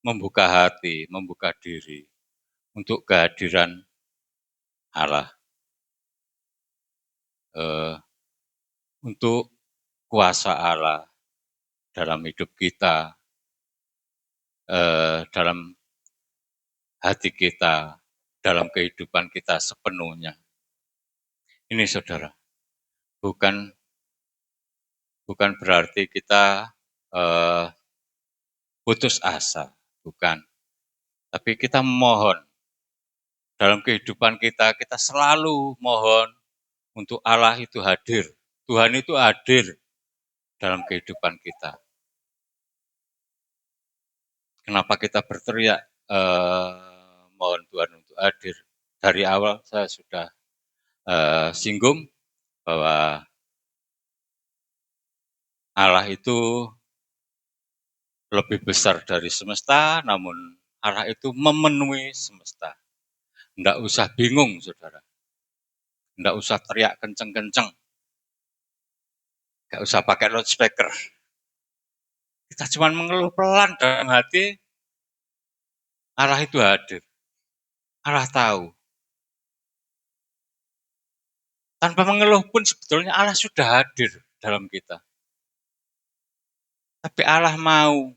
membuka hati, membuka diri untuk kehadiran Allah. Untuk kuasa Allah dalam hidup kita, dalam hati kita, dalam kehidupan kita sepenuhnya. Ini saudara, bukan berarti kita putus asa, bukan. Tapi kita mohon, dalam kehidupan kita selalu mohon untuk Allah itu hadir. Tuhan itu hadir dalam kehidupan kita. Kenapa kita berteriak mohon Tuhan untuk hadir? Dari awal saya sudah singgung bahwa Allah itu lebih besar dari semesta, namun Allah itu memenuhi semesta. Tidak usah bingung, saudara. Tidak usah teriak kenceng-kenceng. Tidak usah pakai loudspeaker. Kita cuma mengeluh pelan dalam hati, Allah itu hadir. Allah tahu. Tanpa mengeluh pun sebetulnya Allah sudah hadir dalam kita. Tapi Allah mau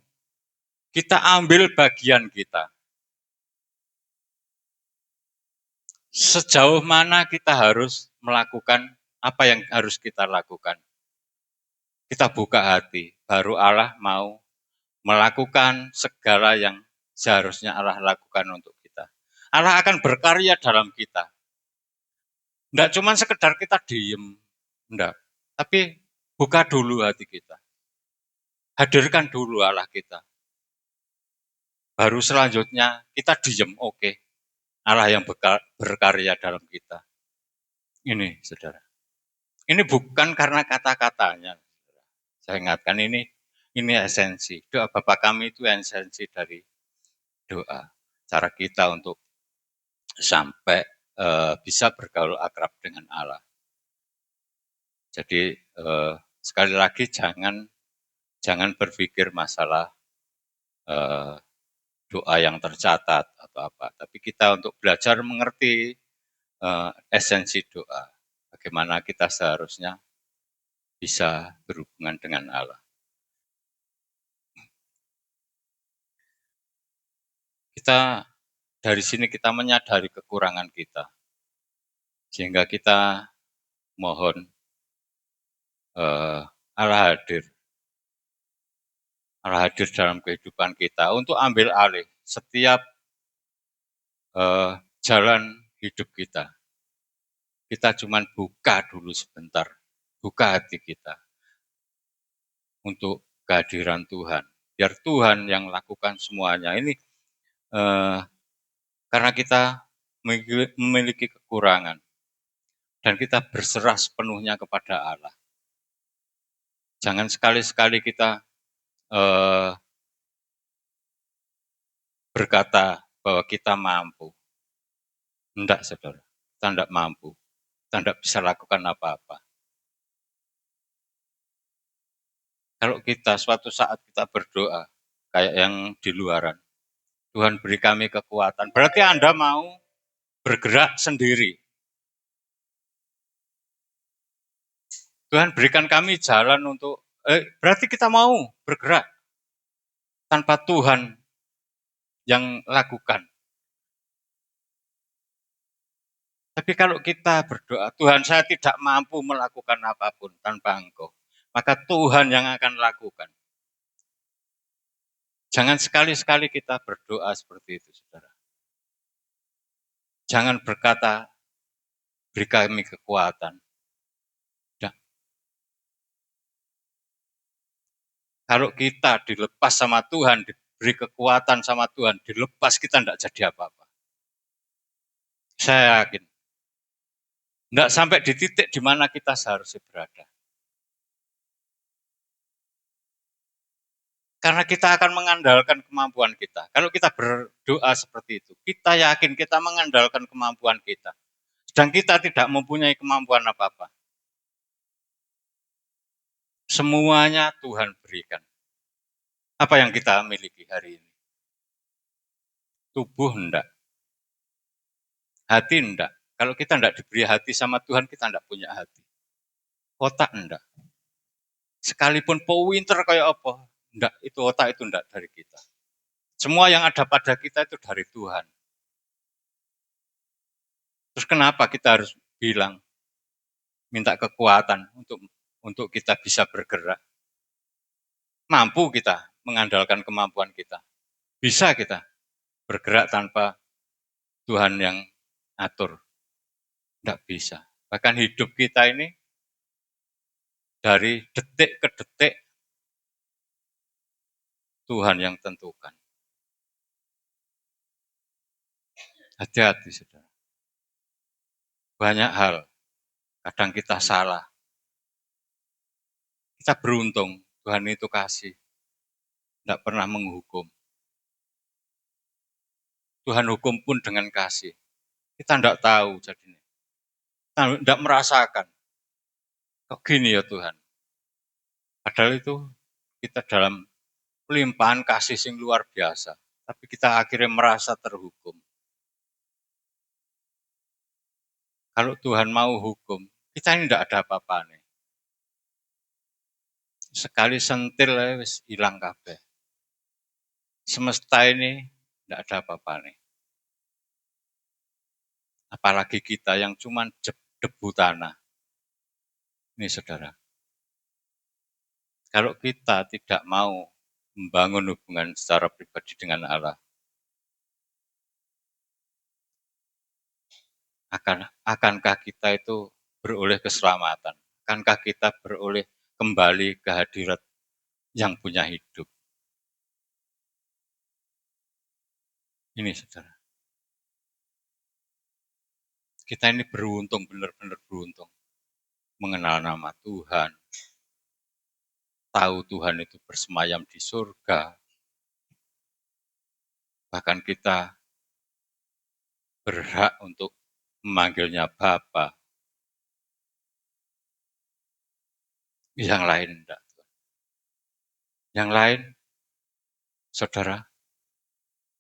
kita ambil bagian kita. Sejauh mana kita harus melakukan apa yang harus kita lakukan. Kita buka hati, baru Allah mau melakukan segala yang seharusnya Allah lakukan untuk kita. Allah akan berkarya dalam kita. Tidak cuma sekedar kita diem, enggak. Tapi buka dulu hati kita. Hadirkan dulu Allah kita. Baru selanjutnya kita diem, oke. Allah yang berkarya dalam kita. Ini, saudara. Ini bukan karena kata-katanya. Saya ingatkan ini esensi. Doa Bapa kami itu esensi dari doa. Cara kita untuk sampai bisa bergaul akrab dengan Allah. Jadi sekali lagi jangan berpikir masalah doa yang tercatat atau apa. Tapi kita untuk belajar mengerti esensi doa. Bagaimana kita seharusnya bisa berhubungan dengan Allah. Kita dari sini kita menyadari kekurangan kita. Sehingga kita mohon Allah hadir. Allah hadir dalam kehidupan kita untuk ambil alih setiap jalan hidup kita. Kita cuma buka dulu sebentar, buka hati kita untuk kehadiran Tuhan. Biar Tuhan yang lakukan semuanya. Ini karena kita memiliki kekurangan dan kita berserah sepenuhnya kepada Allah. Jangan sekali-sekali kita berkata bahwa kita mampu. Tidak, saudara. Kita tidak mampu. Kita tidak bisa lakukan apa-apa. Kalau kita suatu saat kita berdoa, kayak yang di luaran, Tuhan beri kami kekuatan. Berarti Anda mau bergerak sendiri. Tuhan berikan kami jalan untuk, berarti kita mau bergerak tanpa Tuhan yang lakukan. Tapi kalau kita berdoa, Tuhan saya tidak mampu melakukan apapun tanpa Engkau, maka Tuhan yang akan lakukan. Jangan sekali-sekali kita berdoa seperti itu, saudara. Jangan berkata, beri kami kekuatan. Kalau kita dilepas sama Tuhan, diberi kekuatan sama Tuhan, dilepas kita tidak jadi apa-apa. Saya yakin. Tidak sampai di titik di mana kita seharusnya berada. Karena kita akan mengandalkan kemampuan kita. Kalau kita berdoa seperti itu, kita yakin kita mengandalkan kemampuan kita. Sedang kita tidak mempunyai kemampuan apa-apa. Semuanya Tuhan berikan. Apa yang kita miliki hari ini? Tubuh enggak. Hati enggak. Kalau kita enggak diberi hati sama Tuhan, kita enggak punya hati. Otak enggak. Sekalipun pinter kayak apa, enggak, itu otak itu enggak dari kita. Semua yang ada pada kita itu dari Tuhan. Terus kenapa kita harus bilang, minta kekuatan untuk kita bisa bergerak? Mampu kita mengandalkan kemampuan kita. Bisa kita bergerak tanpa Tuhan yang atur. Enggak bisa. Bahkan hidup kita ini dari detik ke detik Tuhan yang tentukan. Hati-hati, saudara. Banyak hal, kadang kita salah. Kita beruntung, Tuhan itu kasih. Tidak pernah menghukum. Tuhan hukum pun dengan kasih. Kita tidak tahu jadinya. Kita tidak merasakan. Kok gini ya Tuhan? Padahal itu kita dalam pelimpahan kasih yang luar biasa. Tapi kita akhirnya merasa terhukum. Kalau Tuhan mau hukum, kita ini tidak ada apa-apa nih. Sekali sentil wis hilang kabeh. Semesta ini tidak ada apa-apa nih. Apalagi kita yang cuma debu tanah. Ini saudara. Kalau kita tidak mau membangun hubungan secara pribadi dengan Allah, akankah kita itu beroleh keselamatan? Akankah kita beroleh kembali ke hadirat yang punya hidup? Ini saudara. Kita ini beruntung, benar-benar beruntung. Mengenal nama Tuhan. Tahu Tuhan itu bersemayam di surga. Bahkan kita berhak untuk memanggilnya Bapa. Yang lain enggak. Yang lain, saudara,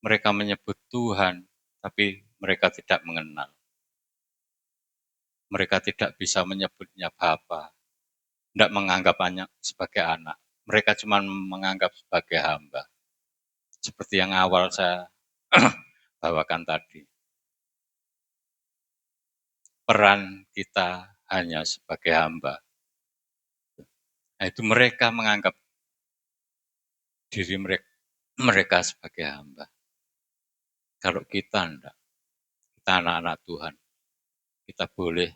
mereka menyebut Tuhan, tapi mereka tidak mengenal. Mereka tidak bisa menyebutnya Bapa, tidak menganggapnya sebagai anak. Mereka cuma menganggap sebagai hamba. Seperti yang awal saya bawakan tadi. Peran kita hanya sebagai hamba. Nah, itu mereka menganggap diri mereka sebagai hamba. Kalau kita enggak, kita anak-anak Tuhan, kita boleh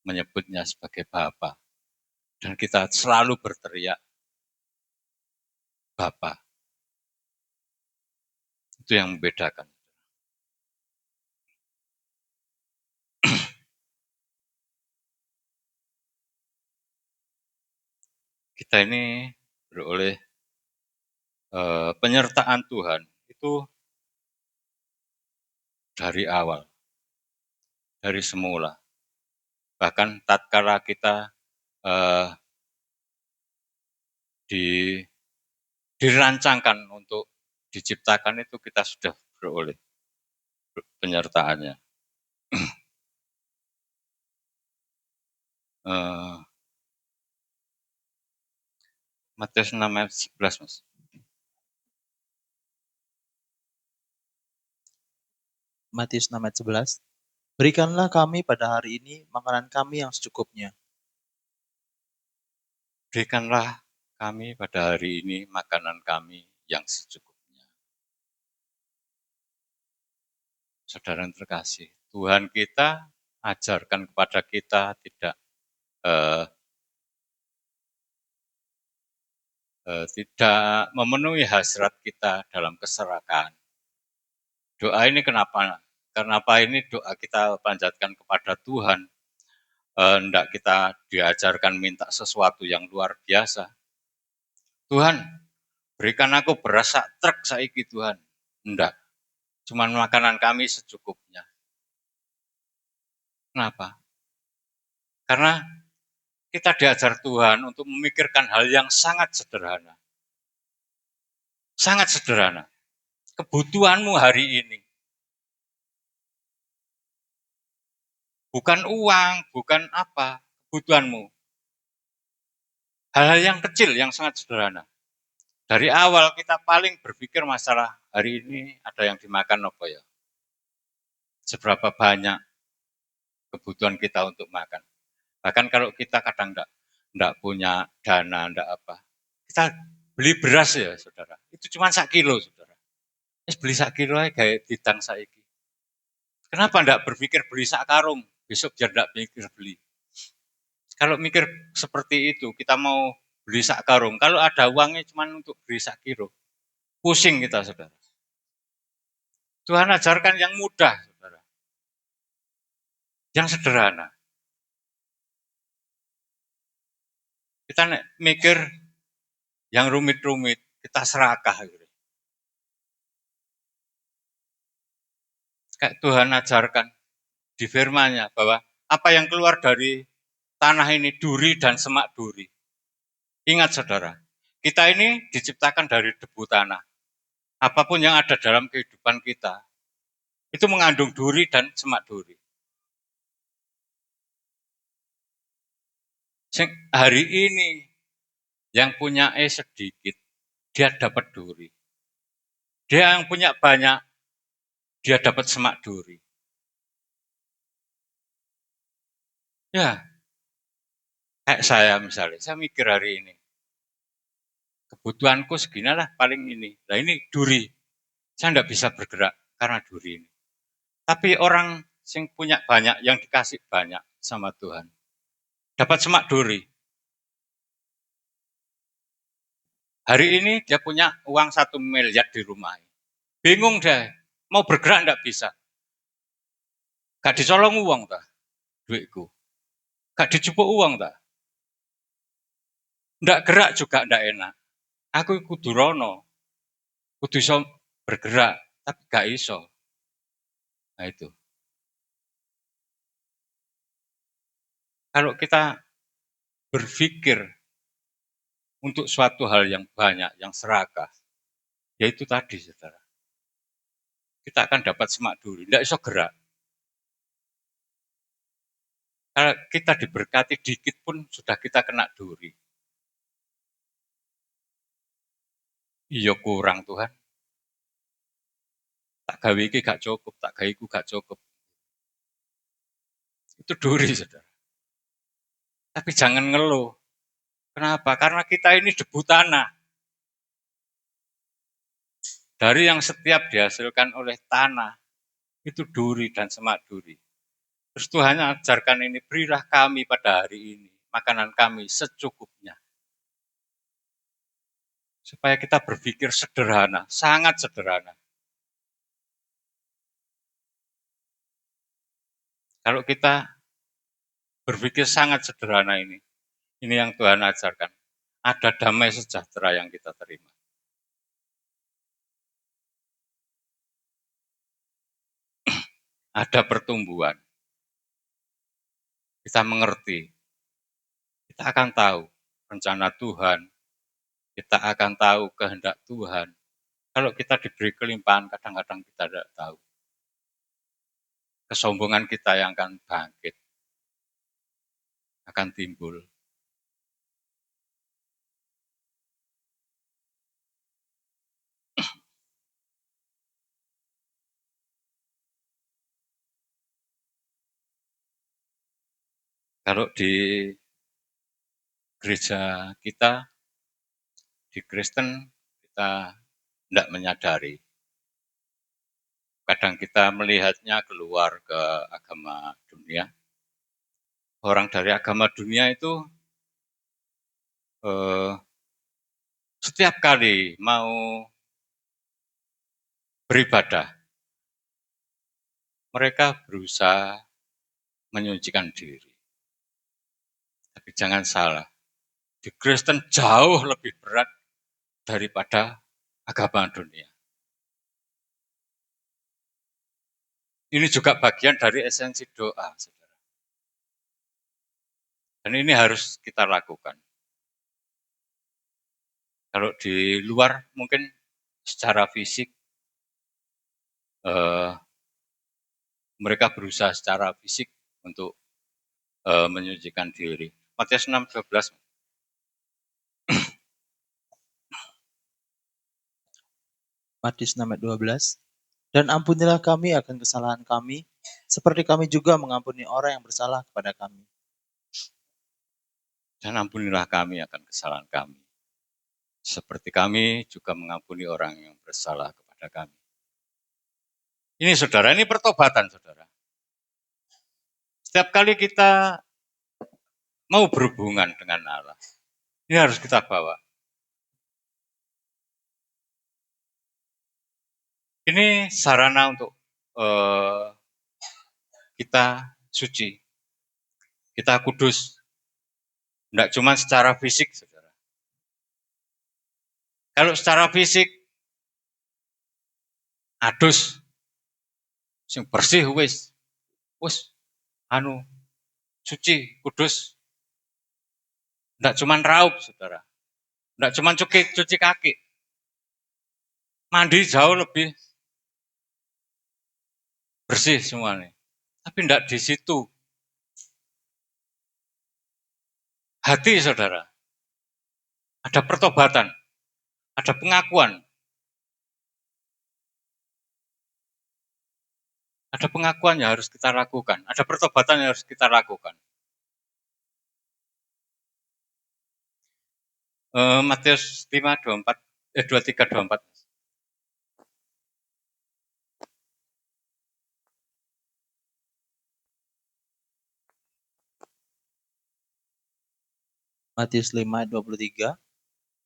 menyebutnya sebagai Bapa. Dan kita selalu berteriak, Bapa. Itu yang membedakan. Kita ini beroleh penyertaan Tuhan itu dari awal, dari semula. Bahkan tatkala kita dirancangkan untuk diciptakan itu kita sudah beroleh penyertaannya. Matius 6 ayat 11, Mas. Matius 6 ayat 11. Berikanlah kami pada hari ini makanan kami yang secukupnya. Berikanlah kami pada hari ini makanan kami yang secukupnya. Saudara yang terkasih, Tuhan kita ajarkan kepada kita tidak memenuhi hasrat kita dalam keserakahan. Doa ini kenapa? Kenapa ini doa kita panjatkan kepada Tuhan? Hendak kita diajarkan minta sesuatu yang luar biasa. Tuhan, berikan aku beras sak truk saiki Tuhan. Enggak, cuman makanan kami secukupnya. Kenapa? Karena kita diajar Tuhan untuk memikirkan hal yang sangat sederhana. Sangat sederhana. Kebutuhanmu hari ini. Bukan uang, bukan apa, kebutuhanmu. Hal-hal yang kecil, yang sangat sederhana. Dari awal kita paling berpikir masalah hari ini ada yang dimakan apa ya. Seberapa banyak kebutuhan kita untuk makan. Bahkan kalau kita kadang enggak punya dana, enggak apa. Kita beli beras ya, saudara. Itu cuma 1 kilo, saudara. Beli 1 kilo aja kayak ditang saiki. Kenapa enggak berpikir beli 1 karung? Besok biar enggak mikir beli. Kalau mikir seperti itu, kita mau beli 1 karung. Kalau ada uangnya cuma untuk beli 1 kilo. Pusing kita, saudara. Tuhan ajarkan yang mudah, saudara. Yang sederhana. Kita mikir yang rumit-rumit, kita serakah. Gitu. Kayak Tuhan ajarkan di firman-Nya bahwa apa yang keluar dari tanah ini duri dan semak duri. Ingat saudara, kita ini diciptakan dari debu tanah. Apapun yang ada dalam kehidupan kita, itu mengandung duri dan semak duri. Hari ini yang punya sedikit, dia dapat duri. Dia yang punya banyak, dia dapat semak duri. Ya, kayak saya misalnya, saya mikir hari ini, kebutuhanku segini lah paling ini. Nah ini duri, saya enggak bisa bergerak karena duri ini. Tapi orang yang punya banyak, yang dikasih banyak sama Tuhan, dapat semak duri. Hari ini dia punya uang 1 miliar di rumah. Bingung deh, mau bergerak enggak bisa. Gak dicolong uang tak, duitku. Gak dijupuk uang tak. Enggak gerak juga enggak enak. Aku kudu rono, kudu iso bergerak, tapi gak iso. Nah itu. Kalau kita berpikir untuk suatu hal yang banyak, yang serakah, yaitu tadi, saudara. Kita akan dapat semak duri, tidak iso gerak. Kalau kita diberkati dikit pun sudah kita kena duri. Iya kurang Tuhan. Tak gawe iki gak cukup, tak gawe iku gak cukup. Itu duri, saudara. Tapi jangan ngeluh. Kenapa? Karena kita ini debu tanah. Dari yang setiap dihasilkan oleh tanah, itu duri dan semak duri. Terus Tuhan ajarkan ini, berilah kami pada hari ini makanan kami secukupnya. Supaya kita berpikir sederhana, sangat sederhana. Kalau kita berpikir sangat sederhana ini yang Tuhan ajarkan. Ada damai sejahtera yang kita terima. Ada pertumbuhan. Kita mengerti. Kita akan tahu rencana Tuhan. Kita akan tahu kehendak Tuhan. Kalau kita diberi kelimpahan, kadang-kadang kita tidak tahu. Kesombongan kita yang akan bangkit. Akan timbul. Kalau di gereja kita, di Kristen, kita tidak menyadari. Kadang kita melihatnya keluar ke agama dunia. Orang dari agama dunia itu setiap kali mau beribadah, mereka berusaha menyucikan diri. Tapi jangan salah, di Kristen jauh lebih berat daripada agama dunia. Ini juga bagian dari esensi doa, saudara. Dan ini harus kita lakukan. Kalau di luar mungkin secara fisik, mereka berusaha secara fisik untuk menyucikan diri. Matius 6:12. Matius 6 ayat 12. Dan ampunilah kami akan kesalahan kami, seperti kami juga mengampuni orang yang bersalah kepada kami. Dan ampunilah kami akan kesalahan kami, seperti kami juga mengampuni orang yang bersalah kepada kami. Ini saudara, ini pertobatan saudara. Setiap kali kita mau berhubungan dengan Allah, ini harus kita bawa. Ini sarana untuk kita suci, kita kudus. Tidak cuma secara fisik, saudara. Kalau secara fisik, adus, sing bersih wis, suci, kudus. Tidak cuma raup, saudara. Tidak cuma cuci kaki. Mandi jauh lebih bersih semuanya. Tapi tidak di situ. Hati, saudara. Ada pertobatan. Ada pengakuan. Ada pengakuan yang harus kita lakukan. Ada pertobatan yang harus kita lakukan. Matius 5:24, 23:24. Matius 5 ayat 23.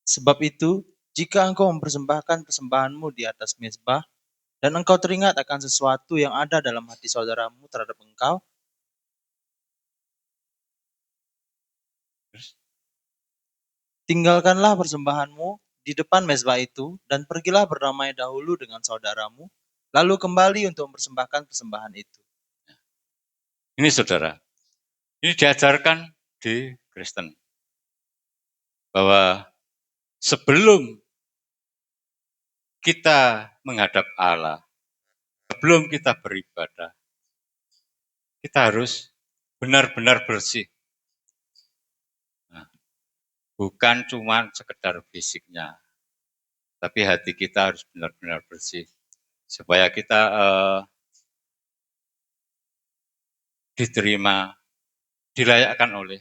Sebab itu, jika engkau mempersembahkan persembahanmu di atas mezbah, dan engkau teringat akan sesuatu yang ada dalam hati saudaramu terhadap engkau, tinggalkanlah persembahanmu di depan mezbah itu, dan pergilah berdamai dahulu dengan saudaramu, lalu kembali untuk mempersembahkan persembahan itu. Ini saudara, ini diajarkan di Kristen. Bahwa sebelum kita menghadap Allah, sebelum kita beribadah, kita harus benar-benar bersih. Nah, bukan cuma sekedar fisiknya, tapi hati kita harus benar-benar bersih. Supaya kita diterima, dilayakkan oleh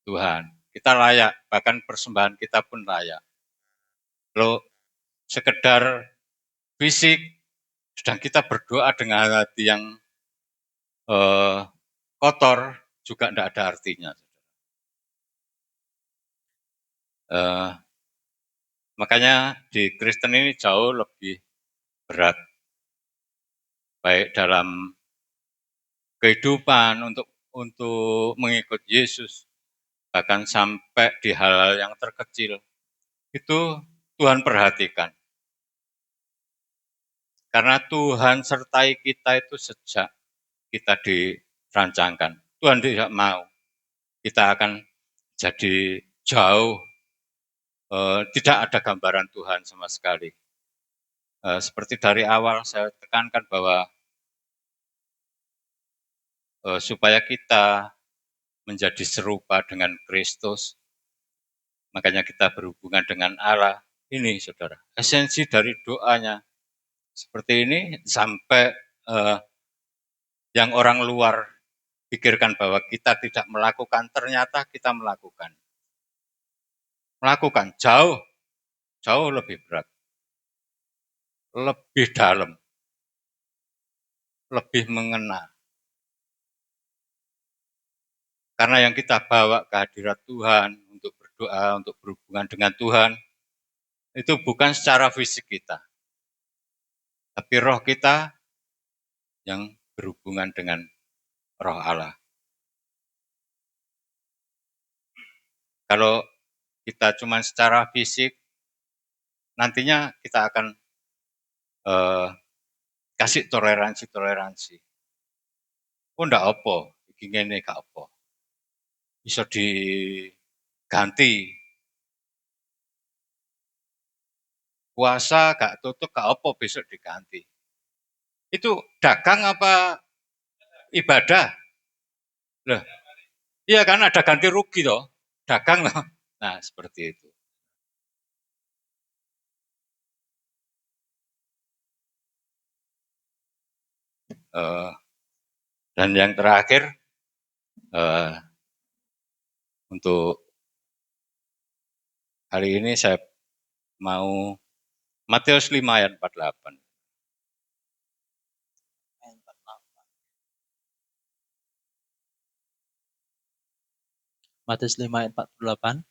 Tuhan. kita layak, bahkan persembahan kita pun layak. Kalau sekedar fisik, sedang kita berdoa dengan hati yang kotor, juga tidak ada artinya. Makanya di Kristen ini jauh lebih berat, baik dalam kehidupan untuk mengikut Yesus, bahkan sampai di hal-hal yang terkecil, itu Tuhan perhatikan. Karena Tuhan sertai kita itu sejak kita dirancangkan. Tuhan tidak mau kita akan jadi jauh, tidak ada gambaran Tuhan sama sekali. Seperti dari awal saya tekankan bahwa supaya kita menjadi serupa dengan Kristus, makanya kita berhubungan dengan Allah. Ini saudara, esensi dari doanya seperti ini sampai yang orang luar pikirkan bahwa kita tidak melakukan, ternyata kita melakukan. Melakukan jauh lebih berat, lebih dalam, lebih mengena. Karena yang kita bawa ke hadirat Tuhan untuk berdoa, untuk berhubungan dengan Tuhan, itu bukan secara fisik kita, tapi roh kita yang berhubungan dengan roh Allah. Kalau kita cuma secara fisik, nantinya kita akan kasih toleransi. Oh ndak apa, iki ngene gak apa. Bisa diganti. Puasa gak tutup gak apa, besok diganti. Itu dagang apa ibadah? Loh, iya kan ada ganti rugi toh. Dagang loh. Nah, seperti itu. Dan yang terakhir, untuk hari ini saya mau Matius 5 ayat 48. Matius 5 ayat 48.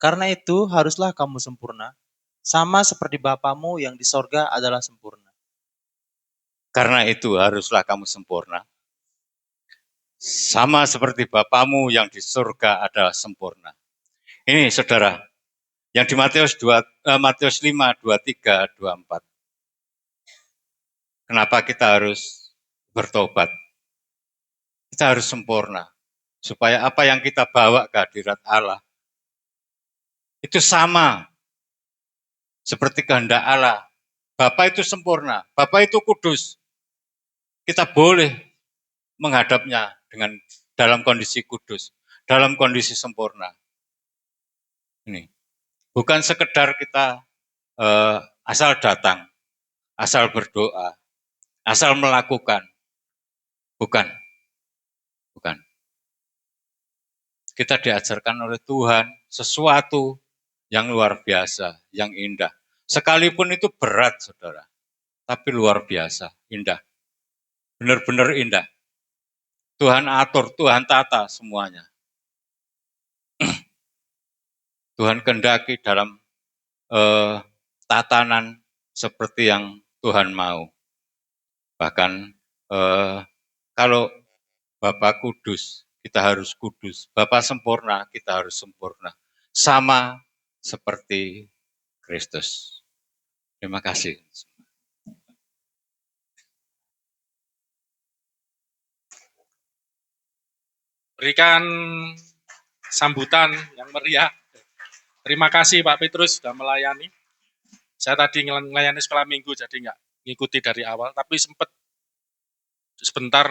Karena itu haruslah kamu sempurna, sama seperti Bapamu yang di sorga adalah sempurna. Karena itu haruslah kamu sempurna, sama seperti Bapamu yang di surga adalah sempurna. Ini saudara, yang di Matius 5, 23, 24. Kenapa kita harus bertobat? Kita harus sempurna. Supaya apa yang kita bawa ke hadirat Allah, itu sama seperti kehendak Allah. Bapa itu sempurna, Bapa itu kudus. Kita boleh menghadapnya dengan dalam kondisi kudus, dalam kondisi sempurna. Ini bukan sekedar kita asal datang, asal berdoa, asal melakukan. Bukan. Kita diajarkan oleh Tuhan sesuatu yang luar biasa, yang indah. Sekalipun itu berat, saudara. Tapi luar biasa, indah. Benar-benar indah. Tuhan atur, Tuhan tata semuanya. Tuhan kehendaki dalam tatanan seperti yang Tuhan mau. Bahkan kalau Bapa kudus, kita harus kudus. Bapa sempurna, kita harus sempurna. Sama seperti Kristus. Terima kasih. Berikan sambutan yang meriah. Terima kasih Pak Petrus sudah melayani. Saya tadi melayani sekolah minggu, jadi nggak ngikuti dari awal, tapi sempat sebentar